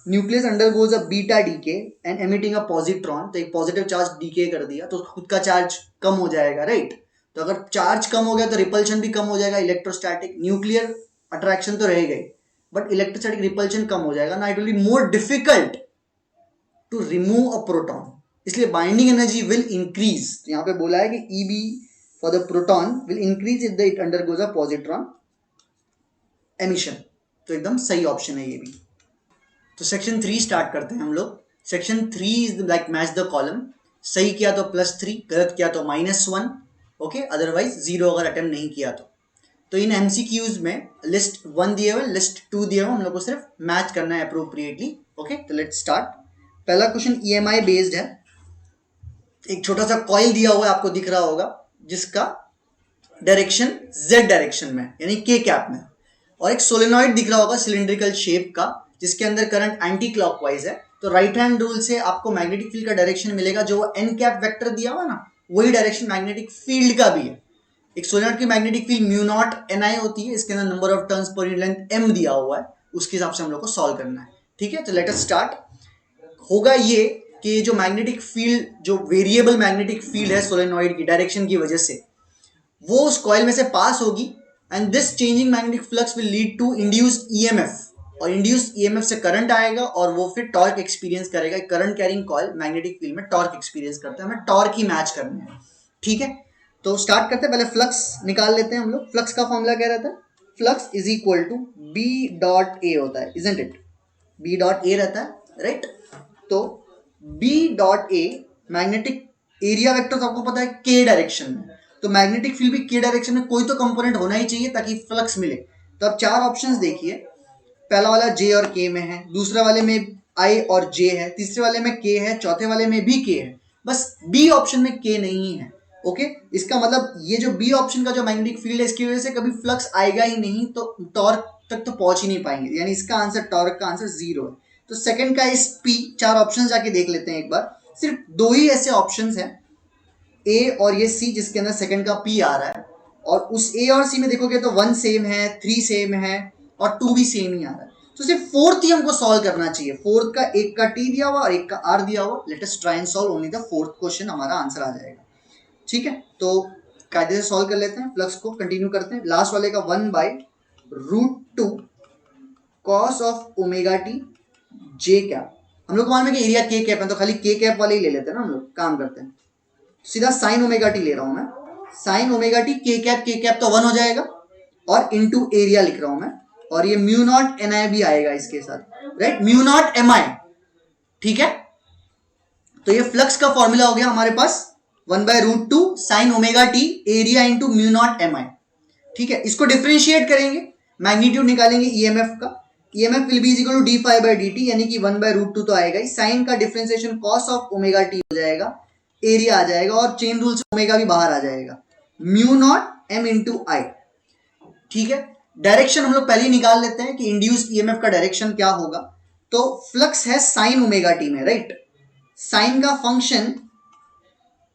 nucleus undergoes a beta decay and emitting a positron, तो एक पॉजिटिव चार्ज डीके कर दिया तो खुद का चार्ज कम हो जाएगा, राइट. तो अगर चार्ज कम हो गया तो रिपल्शन भी कम हो जाएगा, इलेक्ट्रोस्टैटिक न्यूक्लियर अट्रैक्शन तो रहेगा ही, बट इलेक्ट्रोस्टैटिक रिपल्शन कम हो जाएगा ना. It will be more difficult to remove a proton, इसलिए बाइंडिंग एनर्जी विल इंक्रीज. तो यहाँ पे बोला है कि EB for the proton will increase if the it undergoes a positron emission. तो एकदम सही ऑप्शन है ये भी. तो सेक्शन 3 स्टार्ट करते हैं हम लोग. Section 3 is like match the column. सही किया तो +3, गलत किया तो -1. ओके, अदरवाइज 0 अगर अटेम्प्ट नहीं किया तो इन MCQs में लिस्ट 1 दिए हुए, लिस्ट 2 दिए हुए, हम लोग को सिर्फ मैच करना है अप्रोप्रिएटली. ओके, तो लेट्स स्टार्ट. पहला क्वेश्चन EMI बेस्ड है. एक छोटा सा कॉइल दिया हुआ है, आपको दिख रहा होगा, जिसका डायरेक्शन z डायरेक्शन में यानी k कैप में, और एक सोलेनॉइड दिख रहा होगा सिलिंड्रिकल शेप का, जिसके अंदर करंट एंटी क्लॉकवाइज है। तो राइट हैंड रूल से आपको मैग्नेटिक फील्ड का डायरेक्शन मिलेगा, जो n कैप वेक्टर दिया हुआ ना, वही डायरेक्शन मैग्नेटिक फील्ड का भी है। एक सोलेनॉइड की magnetic field mu naught ni होती है, इसके अंदर number of turns per unit length m दिया हुआ है, उसके हिसाब से हम लोग को सॉल्व करना है। ठीक है, तो लेट अस स्टार्ट। होगा ये कि जो मैग्नेटिक फील्ड, जो वेरिएबल मैग्नेटिक फील्ड है सोलेनॉइड की डायरेक्शन की वजह से, वो उस कॉइल में से पास होगी, and this changing magnetic flux will lead to induced EMF, और इंड्यूस्ड ईएमएफ से करंट आएगा और वो फिर टॉर्क एक्सपीरियंस करेगा। Current carrying coil magnetic field में टॉर्क एक्सपीरियंस करता है, हमें टॉर्क ही मैच करना है। ठीक है, तो स्टार्ट करते हैं, पहले फ्लक्स निकाल लेते हैं हम लोग। फ्लक्स का फॉर्मूला क्या रहता है? Flux is equal to B dot A होता है, isn't it? B dot A रहता है, राइट? तो B dot A magnetic area vector, तो आपको पता है के डायरेक्शन में, तो मैग्नेटिक फील्ड भी के डायरेक्शन में कोई तो कंपोनेंट होना ही चाहिए ताकि फ्लक्स मिले। तो अब चार ऑप्शंस देखिए, पहला वाला जे और के में है, दूसरे वाले में आई और जे है, तीसरे वाले में के है, चौथे वाले में भी के है, बस बी ऑप्शन में के नहीं है। ओके, इसका मतलब ये जो बी ऑप्शन का जो मैग्नेटिक फील्ड है, इसकी वजह से कभी फ्लक्स आएगा ही नहीं, तो टॉर्क तक तो पहुंच ही नहीं पाएंगे, यानी इसका आंसर, टॉर्क का आंसर 0 है। तो सेकंड का इस पी, चार ऑप्शन जाके देख लेते हैं एक बार। सिर्फ दो ही ऐसे ऑप्शंस हैं, ए और ये सी, जिसके अंदर सेकंड का पी आ रहा है, और उस ए और सी में देखोगे तो 1 सेम है, 3 सेम है, और 2 भी सेम ही आ रहा है। तो सिर्फ फोर्थ ही हमको सॉल्व करना चाहिए। फोर्थ का एक का टी दिया हुआ और एक का आर दिया हुआ। Let us try and solve only the fourth question, हमारा आंसर आ जाएगा। ठीक है, तो कायदे से सॉल्व कर लेते हैं, फ्लक्स को कंटिन्यू करते हैं। लास्ट वाले का 1/√2 cos of omega T J cap, हम लोग को मालूम है कि एरिया के कैप है, तो खाली के कैप वाले ही ले लेते हैं ना, हम लोग काम करते हैं। सीधा साइन ओमेगा टी ले रहा हूं मैं, साइन ओमेगा टी के कैप तो 1 हो जाएगा, और इनटू एरिया लिख रहा हूं मैं, और ये म्यू नॉट एन आई भी आएगा इसके साथ, right? Mu naught M I. ठीक है, तो ये फ्लक्स का फॉर्मूला हो गया हमारे पास, 1/√2 sine omega T area into mu not M I. ठीक है, इसको डिफरेंशिएट करेंगे, मैग्नीट्यूड निकालेंगे ईएमएफ का। EMF will be is equal to D phi by D T, यानी कि 1/√2 तो आएगा ही, साइन का differentiation cos of omega T हो जाएगा, एरिया आ जाएगा, और चेन रूल से ओमेगा भी बाहर आ जाएगा, म्यू नॉट एम इंटू आई। ठीक है, डायरेक्शन हम लोग पहले ही निकाल लेते हैं कि इंड्यूस्ड ईएमएफ का डायरेक्शन क्या होगा। तो फ्लक्स है साइन ओमेगा टी में, राइट? साइन का फंक्शन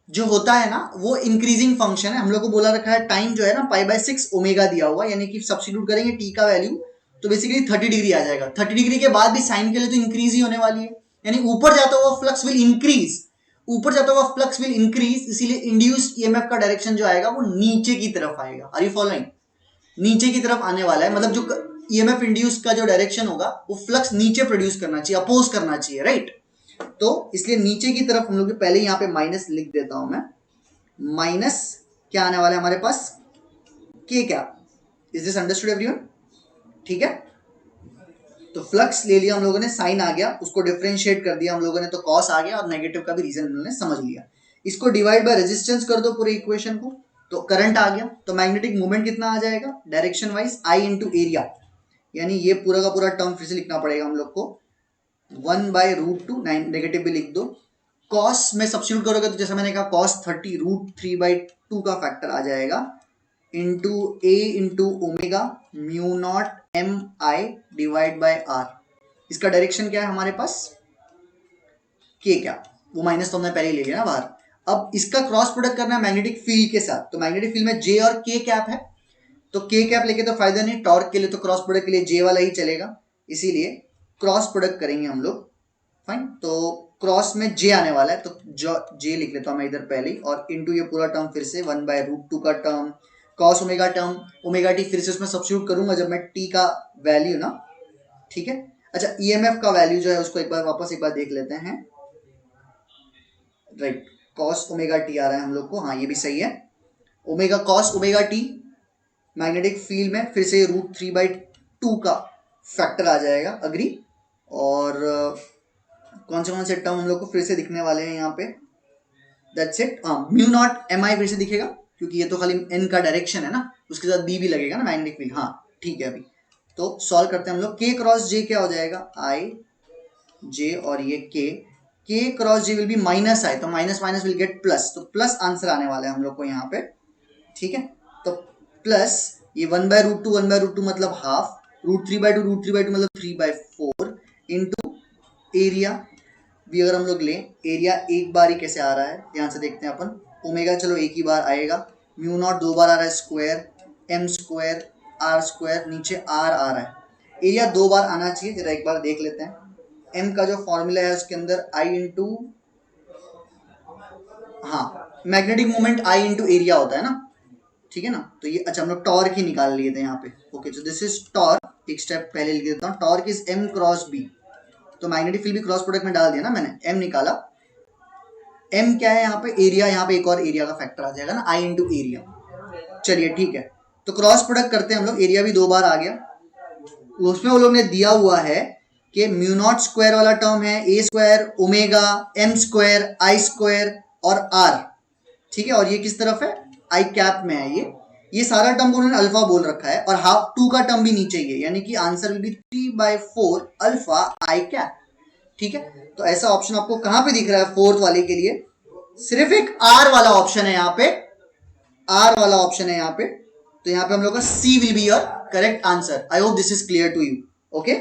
जो होता है ना, वो इंक्रीजिंग फंक्शन है। हम लोग को बोला रखा है टाइम जो है ना, π/6 ओमेगा दिया हुआ, यानी कि सब्स्टिट्यूट करेंगे टी का वैल्यू तो बेसिकली 30 डिग्री आ जाएगा। 30 डिग्री के बाद भी साइन के लिए तो इंक्रीज ही होने वाली है, यानी ऊपर जाता हुआ फ्लक्स विल इंक्रीज, ऊपर जाता हुआ फ्लक्स विल इंक्रीज, इसीलिए इंड्यूस्ड ईएमएफ का डायरेक्शन जो आएगा वो नीचे की तरफ आएगा। Are you following? नीचे की तरफ आने वाला है, मतलब जो ईएमएफ इंड्यूस का जो डायरेक्शन होगा वो फ्लक्स नीचे प्रोड्यूस करना चाहिए, अपोज करना चाहिए, राइट? तो इसलिए नीचे की तरफ हम लोग पहले यहाँ पे माइनस लिख देता हूं मैं, माइनस क्या आने वाला है हमारे पास, के क्या। Is this understood everyone? ठीक है, तो फ्लक्स ले लिया हम लोगों ने, साइन आ गया, उसको डिफरेंशिएट कर दिया हम लोगों ने, तो कॉस आ गया, और नेगेटिव का भी रीजन उन्होंने समझ लिया। इसको डिवाइड बाय रेजिस्टेंस कर दो पूरे इक्वेशन को, तो करंट आ गया। तो मैग्नेटिक मूवमेंट कितना आ जाएगा डायरेक्शन वाइज, आई इंटू एरिया, यानी ये पूरा का पूरा टर्म फिर से लिखना पड़ेगा हम लोग को, 1/√2, नेगेटिव भी लिख दो। कॉस में सब्स्टिट्यूट करोगे तो जैसा मैंने कहा cos 30 √3/2 का फैक्टर आ जाएगा, into A into omega mu not M I divide by R. इसका डायरेक्शन क्या है हमारे पास, के क्या, वो माइनस तो हमने पहले ही ले लिया ना बाहर। अब इसका क्रॉस प्रोडक्ट करना है मैग्नेटिक फील्ड के साथ, तो मैग्नेटिक फील्ड में जे और के कैप है, तो के कैप लेके तो फायदा नहीं, टॉर्क के लिए तो क्रॉस प्रोडक्ट के लिए जे वाला ही चलेगा, इसीलिए क्रॉस प्रोडक्ट करेंगे हम लोग। फाइन, तो क्रॉस में जे आने वाला है, तो जो जे लिख लेता हूं मैं इधर पहले ही, और इनटू ये पूरा टर्म फिर से 1/√2 का term, cos omega term, omega T फिर से उसमें सब्स्टिट्यूट करूंगा जब मैं टी का वैल्यू ना। ठीक है, अच्छा ईएमएफ का वैल्यू जो है उसको एक बार वापस एक बार देख लेते हैं, राइट? कॉस ओमेगा टी आ रहा है हम लोग को, हाँ ये भी सही है, omega cos omega T magnetic field में फिर से √3/2 का फैक्टर आ जाएगा, अग्री। और कौन से टर्म हम लोग को फिर से दिखने वाले हैं यहाँ पे, दैट्स इट। हाँ, म्यू नॉट एम आई फिर से दिखेगा, क्योंकि ये तो खाली एन का डायरेक्शन है ना, उसके साथ बी भी लगेगा ना मैग्नेटिक फील्ड। हाँ ठीक है, अभी तो सॉल्व करते हैं हम लोग। के क्रॉस जे क्या हो जाएगा, आई जे और ये K, k cross j will be minus I, तो minus minus will get plus, तो प्लस आंसर आने वाला है हम लोग को यहाँ पे, ठीक है। तो प्लस ये 1/√2 1/√2 मतलब हाफ, √3/2 मतलब 3/4 इंटू एरिया भी अगर हम लोग लें, एरिया एक बार ही कैसे आ रहा है ध्यान से देखते हैं अपन। ओमेगा चलो एक ही बार आएगा, म्यू नॉट दो बार आ रहा है square, M square R square, नीचे आर आ रहा है, एरिया दो बार आना चाहिए, जरा एक बार देख लेते हैं। एम का जो फॉर्मूला है उसके अंदर आई इंटू, हाँ magnetic moment I into area होता है ना, ठीक है ना। तो ये अच्छा हम लोग टॉर्क ही निकाल लिए थे यहाँ पे, okay. So this is torque, एक स्टेप पहले लिख देता हूँ, torque is M cross B, तो मैग्नेटिक फील्ड भी क्रॉस प्रोडक्ट में डाल दिया ना मैंने, एम निकाला। एम क्या है यहाँ पे, एरिया, यहाँ पे एक और एरिया का फैक्टर आ जाएगा ना, आई इंटू एरिया। चलिए ठीक है, तो क्रॉस प्रोडक्ट करते हैं हम लोग, एरिया भी दो बार आ गया, उसमें वो लोग ने दिया हुआ है कि म्यू नॉट स्क्वायर वाला टर्म है ए स्क्वायर ओमेगा एम स्क्वायर आई स्क्वायर और आर, ठीक है। और ये किस तरफ है, आई कैप में है, ये सारा टर्म को उन्होंने अल्फा बोल रखा है, और हाफ टू का टर्म भी नीचे ही है, यानी कि answer will be 3/4 alpha I cap, ठीक है। तो ऐसा ऑप्शन आपको कहां पे दिख रहा है फोर्थ वाले के लिए, सिर्फ एक आर वाला ऑप्शन है यहाँ पे, आर वाला ऑप्शन है यहाँ पे, तो यहाँ पे हम लोग का C will be your correct answer. I hope this is clear to you, okay.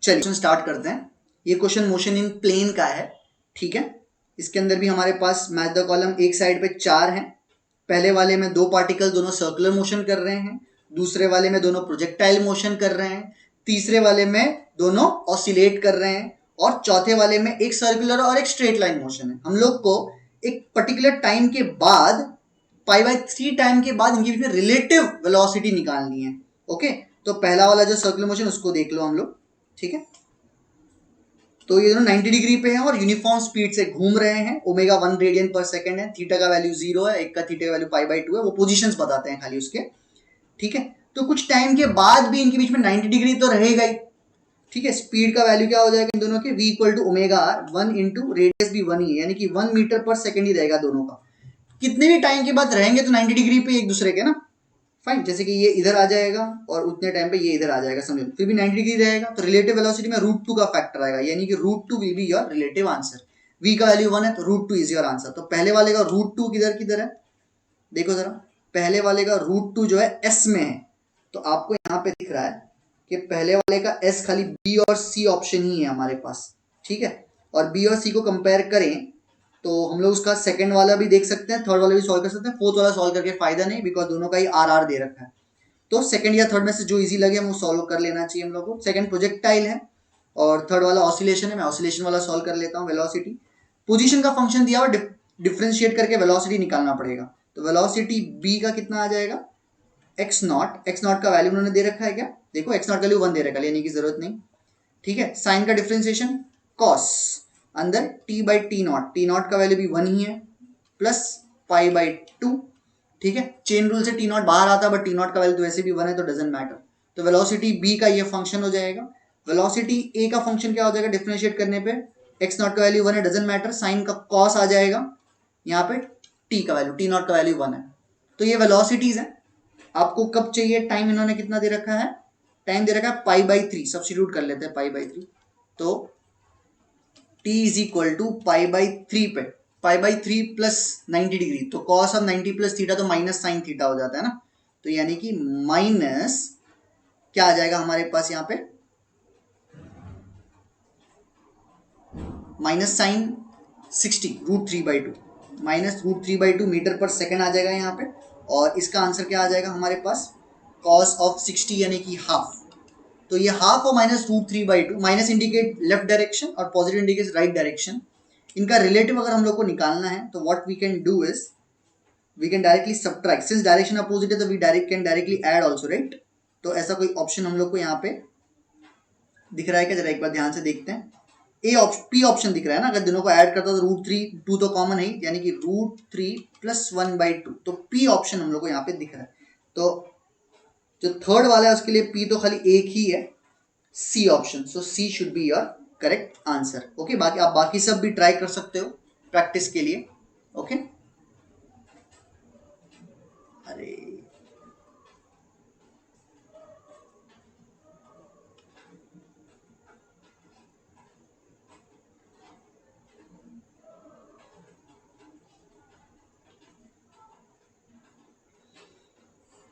चलिए क्वेश्चन स्टार्ट करते हैं। ये क्वेश्चन मोशन इन प्लेन का है, ठीक है। इसके अंदर भी हमारे पास मैच द कॉलम एक साइड पे 4 हैं, पहले वाले में दो पार्टिकल दोनों सर्कुलर मोशन कर रहे हैं, दूसरे वाले में दोनों प्रोजेक्टाइल मोशन कर रहे हैं, तीसरे वाले में दोनों ऑसिलेट कर रहे हैं, और चौथे वाले में एक सर्कुलर और एक स्ट्रेट लाइन मोशन है। हम लोग को एक पर्टिकुलर टाइम के बाद, π/3 टाइम के बाद इनके बीच में रिलेटिव वेलोसिटी निकालनी है, ओके। तो पहला वाला जो सर्कुलर मोशन उसको देख लो हम लोग, ठीक है। तो ये दोनों 90 डिग्री पे हैं और यूनिफॉर्म स्पीड से घूम रहे हैं, ओमेगा 1 रेडियन पर सेकंड है, थीटा का वैल्यू 0 है, एक का थीटा का वैल्यू π/2 है, वो पोजीशंस बताते हैं खाली उसके, ठीक है। तो कुछ टाइम के बाद भी इनके बीच में 90 डिग्री तो रहेगा ही, ठीक है। स्पीड का वैल्यू क्या हो जाएगा इन दोनों के, v equal to omega R, 1 into radius भी 1 ही है, यानी कि 1 मीटर पर सेकंड ही रहेगा दोनों का। कितने भी टाइम के बाद रहेंगे तो 90 डिग्री पे एक दूसरे के ना, फाइन। जैसे कि ये इधर आ जाएगा और उतने टाइम पे ये इधर आ जाएगा, समझो, फिर भी 90 डिग्री रहेगा, तो रिलेटिव वेलोसिटी में √2 का फैक्टर आएगा, यानी कि √2 will be your relative answer. v का वैल्यू 1 है तो √2 इज योर आंसर। तो पहले वाले का √2 किधर किधर है, देखो जरा, पहले वाले का √2 जो है s में है, तो आपको यहाँ पे दिख रहा है कि पहले वाले का s खाली b और c ऑप्शन ही है हमारे पास, ठीक है। और b और c को कंपेयर करें तो हम लोग उसका सेकंड वाला भी देख सकते हैं, थर्ड वाला भी सॉल्व कर सकते हैं, फोर्थ वाला सॉल्व करके फायदा नहीं, बिकॉज दोनों का ही आर आर दे रखा है। तो सेकंड या थर्ड में से जो इजी लगे हम वो सॉल्व कर लेना चाहिए हम लोग को। सेकंड प्रोजेक्टाइल है और थर्ड वाला ऑसिलेशन है, मैं ऑसिलेशन वाला सॉल्व कर लेता हूँ। वेलोसिटी, पोजीशन का फंक्शन दिया हुआ, डिफ्रेंशिएट करके वेलोसिटी निकालना पड़ेगा। तो वेलोसिटी b का कितना आ जाएगा, x0 का वैल्यू उन्होंने दे रखा है क्या, देखो x0 का वैल्यू 1 दे रखा है, लेने की जरूरत नहीं, ठीक है। साइन का डिफ्रेंशिएशन cos, अंदर t/t0 का वैल्यू भी 1 ही है, प्लस π/2, ठीक है। चेन रूल से t0 बाहर आता है, बट t0 का वैल्यू तो वैसे भी 1 है तो डजेंट मैटर। तो वेलोसिटी b का ये फंक्शन हो जाएगा। वेलोसिटी a का फंक्शन क्या हो जाएगा डिफरेंशिएट करने पे, x0 का वैल्यू 1 है, डजेंट मैटर, साइन का cos आ जाएगा, यहाँ पे t का वैल्यू, t0 का वैल्यू 1 है। तो ये वेलोसिटीज है। आपको कब चाहिए, टाइम इन्होंने कितना दे रखा है, टाइम दे रखा है π/3, सब्स्टिट्यूट कर लेते हैं π/3, तो t इज इक्वल टू π/3 पे, π/3 प्लस 90 डिग्री, तो cos ऑफ 90 प्लस थीटा तो माइनस साइन थीटा हो जाता है ना, तो यानी कि माइनस क्या आ जाएगा हमारे पास यहाँ पे, minus sign 60 √3/2, minus √3/2 metre per second आ जाएगा यहाँ पे, और इसका आंसर क्या आ जाएगा हमारे पास, cos ऑफ 60 यानी कि हाफ। तो ये हाफ और minus √3/2, minus indicate left direction और पॉजिटिव इंडिकेट राइट डायरेक्शन। इनका रिलेटिव अगर हम लोग को निकालना है तो what we can do is we can directly subtract, since direction opposite है तो we can directly add also, right. तो ऐसा कोई ऑप्शन हम लोग को यहाँ पे दिख रहा है क्या, जरा एक बार ध्यान से देखते हैं। ए ऑप्शन, पी ऑप्शन दिख रहा है ना, अगर दोनों को ऐड करता तो √3 तो कॉमन है, यानी कि √3 + 1/2, तो पी ऑप्शन हम लोग को यहाँ पे दिख रहा है। तो जो थर्ड वाला है उसके लिए पी तो खाली एक ही है, C option, so C should be your correct answer, okay. बाकी आप बाकी सब भी ट्राई कर सकते हो प्रैक्टिस के लिए, ओके। अरे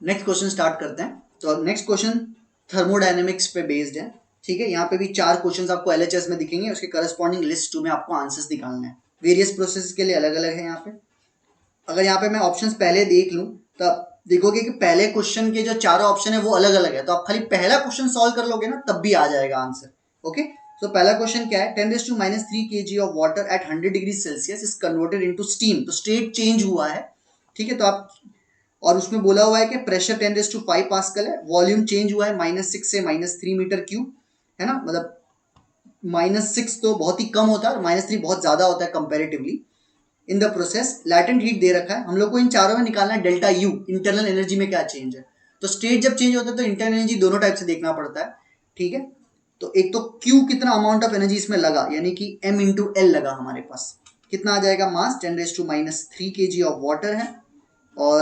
नेक्स्ट क्वेश्चन स्टार्ट करते हैं। तो नेक्स्ट क्वेश्चन थर्मोडायनेमिक्स पे बेस्ड है, ठीक है। यहाँ पे भी 4 क्वेश्चंस आपको एलएचएस में दिखेंगे, उसके करस्पॉन्डिंग लिस्ट 2 में आपको आंसर्स निकालना है। वेरियस प्रोसेस के लिए अलग अलग है। यहाँ पे अगर यहाँ पे मैं ऑप्शंस पहले देख लूँ तो देखोगे कि पहले क्वेश्चन के जो चारों ऑप्शन है वो अलग अलग है, तो आप खाली पहला क्वेश्चन सॉल्व कर लोगे ना तब भी आ जाएगा आंसर। ओके, तो पहला क्वेश्चन क्या है, 10⁻³ kg of water at 100 degree Celsius is converted into steam. तो स्टेट चेंज हुआ है, ठीक है। तो आप, और उसमें बोला हुआ है कि प्रेशर 10⁵ पास्कल है, वॉल्यूम चेंज हुआ है -6 से -3 मीटर क्यूब, है ना। मतलब -6 तो बहुत ही कम होता है और -3 बहुत ज्यादा होता है comparatively. In the process latent heat दे रखा है, हम लोग को इन चारों में निकालना है डेल्टा यू, इंटरनल एनर्जी में क्या चेंज है। तो स्टेट जब चेंज होता है तो इंटरनल एनर्जी दोनों टाइप से देखना पड़ता है, ठीक है। तो एक तो Q कितना अमाउंट ऑफ एनर्जी इसमें लगा, यानी कि M इंटू एल लगा हमारे पास, कितना आ जाएगा मास 10⁻³ kg ऑफ वाटर है, और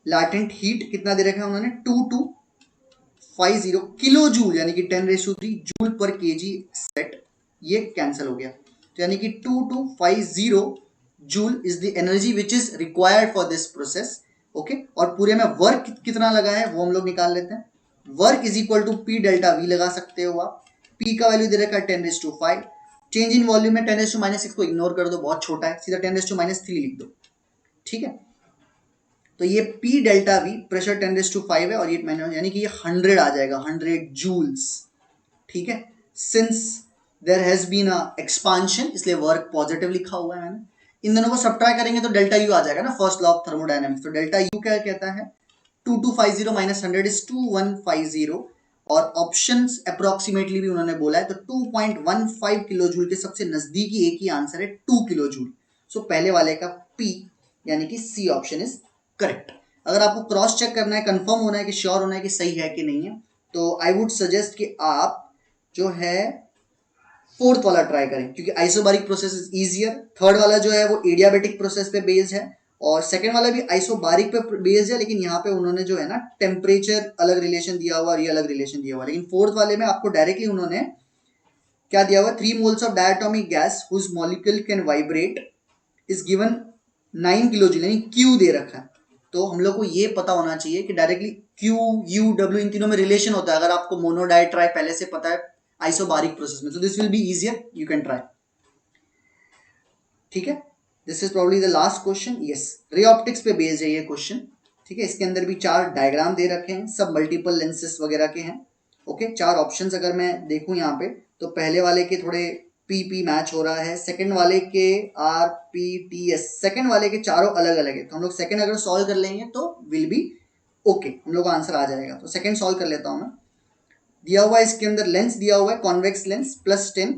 लैटेंट हीट कितना दे रखा है उन्होंने 2250 किलो जूल, यानी कि 10⁻³ जूल पर केजी सेट, ये कैंसिल हो गया। तो यानी कि 2250 joule is the energy which is required for this process. Okay, और पूरे में वर्क कितना लगा है वो हम लोग निकाल लेते हैं। Work is equal to P delta V लगा सकते हो आप। P का वैल्यू दे रखा है 10⁵. चेंज इन वॉल्यूम में 10⁻⁻6 को इग्नोर कर दो, बहुत छोटा है, सीधा 10⁻³ लिख दो, ठीक है। तो ये P डेल्टा V प्रेशर 10⁵ है, और ये मैंने यानी कि ये 100 आ जाएगा, 100 जूल्स, ठीक है। Since there has been a expansion, इसलिए वर्क पॉजिटिव लिखा हुआ है मैंने। इन दोनों को सब्ट्रैक्ट करेंगे तो डेल्टा यू आ जाएगा ना, फर्स्ट लॉ ऑफ थर्मोडायनेमिक्स। तो डेल्टा यू क्या कहता है, 2250 माइनस 100 इज 2150, और ऑप्शंस अप्रोक्सीमेटली भी उन्होंने बोला है, तो 2.15 किलो जूल के सबसे नजदीकी एक ही आंसर है 2 किलो जूल। सो पहले वाले का P यानी कि C ऑप्शन इज करेक्ट। अगर आपको क्रॉस चेक करना है, कंफर्म होना है कि श्योर होना है कि सही है कि नहीं है, तो आई वुड सजेस्ट कि आप जो है फोर्थ वाला ट्राई करें, क्योंकि isobaric process is easier. Third वाला जो है वो एडियाबेटिक प्रोसेस पे बेस्ड है, और सेकंड वाला भी आइसोबारिक पे बेस्ड है, लेकिन यहाँ पे उन्होंने जो है ना टेम्परेचर अलग रिलेशन दिया हुआ और ये अलग रिलेशन दिया हुआ। लेकिन फोर्थ वाले में आपको डायरेक्टली उन्होंने क्या दिया हुआ, 3 moles of diatomic gas whose molecule can vibrate is given 9 kilo joule, यानी Q दे रखा है। तो हम लोग को ये पता होना चाहिए कि डायरेक्टली Q, U, W इन तीनों में रिलेशन होता है। अगर आपको मोनो डाई ट्राई पहले से पता है आइसोबारिक प्रोसेस में, तो this will be easier, you can try, ठीक है। This is probably the last question. Yes, ray optics पे बेस्ड है ये क्वेश्चन, ठीक है। इसके अंदर भी 4 डायग्राम दे रखे हैं, सब मल्टीपल लेंसेस वगैरह के हैं। ओके, 4 ऑप्शंस अगर मैं देखूं यहाँ पे, तो पहले वाले के थोड़े PP मैच हो रहा है, सेकंड वाले के RPTS, सेकंड वाले के चारों अलग अलग है। तो हम लोग सेकंड अगर सॉल्व कर लेंगे तो विल बी ओके, हम लोग का आंसर आ जाएगा। तो सेकंड सॉल्व कर लेता हूँ मैं। दिया हुआ है इसके अंदर लेंस दिया हुआ है कॉन्वेक्स लेंस +10,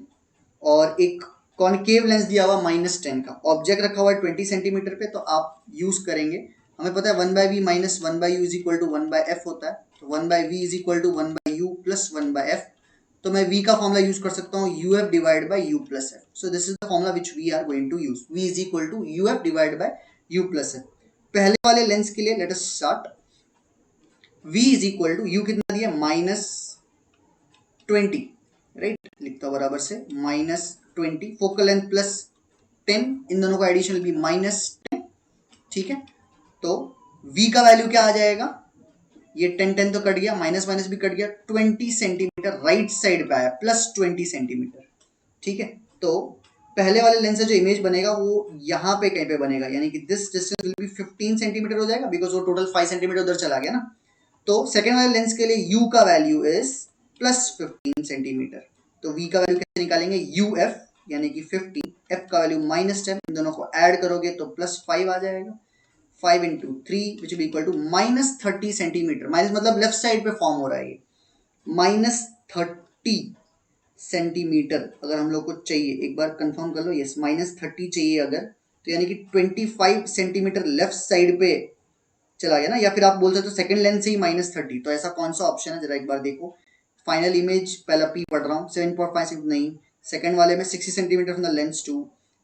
और एक कॉनकेव लेंस दिया हुआ -10 का। ऑब्जेक्ट रखा हुआ है 20 सेंटीमीटर पे, तो आप यूज करेंगे, हमें पता है 1/v minus 1/u is equal to 1/f होता है। तो 1/v is equal to 1/u plus 1/f। तो मैं v का फॉर्मूला यूज कर सकता हूँ uf divide by u plus F. So this is the formula which we are going to use, v is equal to uf divide by u plus F. पहले वाले lens के लिए let us start. v is equal to u कितना दिया -20, right, लिखता हूँ बराबर से -20, फोकल लेंथ +10, इन दोनों का एडिशन भी -10, ठीक है। तो v का वैल्यू क्या आ जाएगा, ये 10 तो कट गया, माइनस माइनस भी कट गया, 20 सेंटीमीटर राइट साइड पे आया, +20 सेंटीमीटर, ठीक है। तो पहले वाले लेंस से जो इमेज बनेगा वो यहाँ पे कहीं पे बनेगा, यानी कि this distance will be 15 centimetre हो जाएगा, बिकॉज वो टोटल 5 सेंटीमीटर उधर चला गया ना। तो सेकेंड वाले लेंस के लिए u का वैल्यू इज +15 सेंटीमीटर। तो v का वैल्यू कैसे निकालेंगे, uf यानी कि 15, f का वैल्यू -10, इन दोनों को ऐड करोगे तो +5 आ जाएगा। 5 into 3 which will equal to -30 centimetre. Minus मतलब लेफ्ट साइड पे फॉर्म हो रहा है, ये -30 सेंटीमीटर अगर हम लोग को चाहिए, एक बार कंफर्म कर लो, यस -30 चाहिए अगर, तो यानी कि 25 सेंटीमीटर लेफ्ट साइड पे चला गया ना। या फिर आप बोल सकते हो सेकंड लेंस से ही -30, तो ऐसा कौन सा ऑप्शन है जरा एक बार देखो। फाइनल इमेज पहला P पढ़ रहा हूँ 7.56 नहीं, सेकंड वाले में 60 centimetre from the lens two,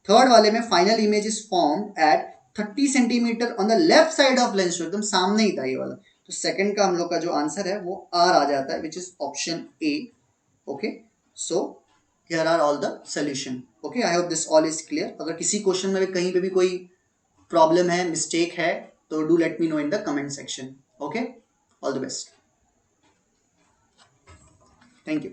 third वाले में final image is formed at 30 centimetre on the left side of lens two, एकदम सामने ही था ये वाला। तो सेकंड का हम लोग का जो आंसर है वो R आ जाता है, which is option A। Okay, so here are all the solution. Okay, I hope this all is clear. अगर किसी क्वेश्चन में भी कहीं पे भी कोई प्रॉब्लम है, मिस्टेक है, तो do let me know in the comment section. Okay. All the best. Thank you.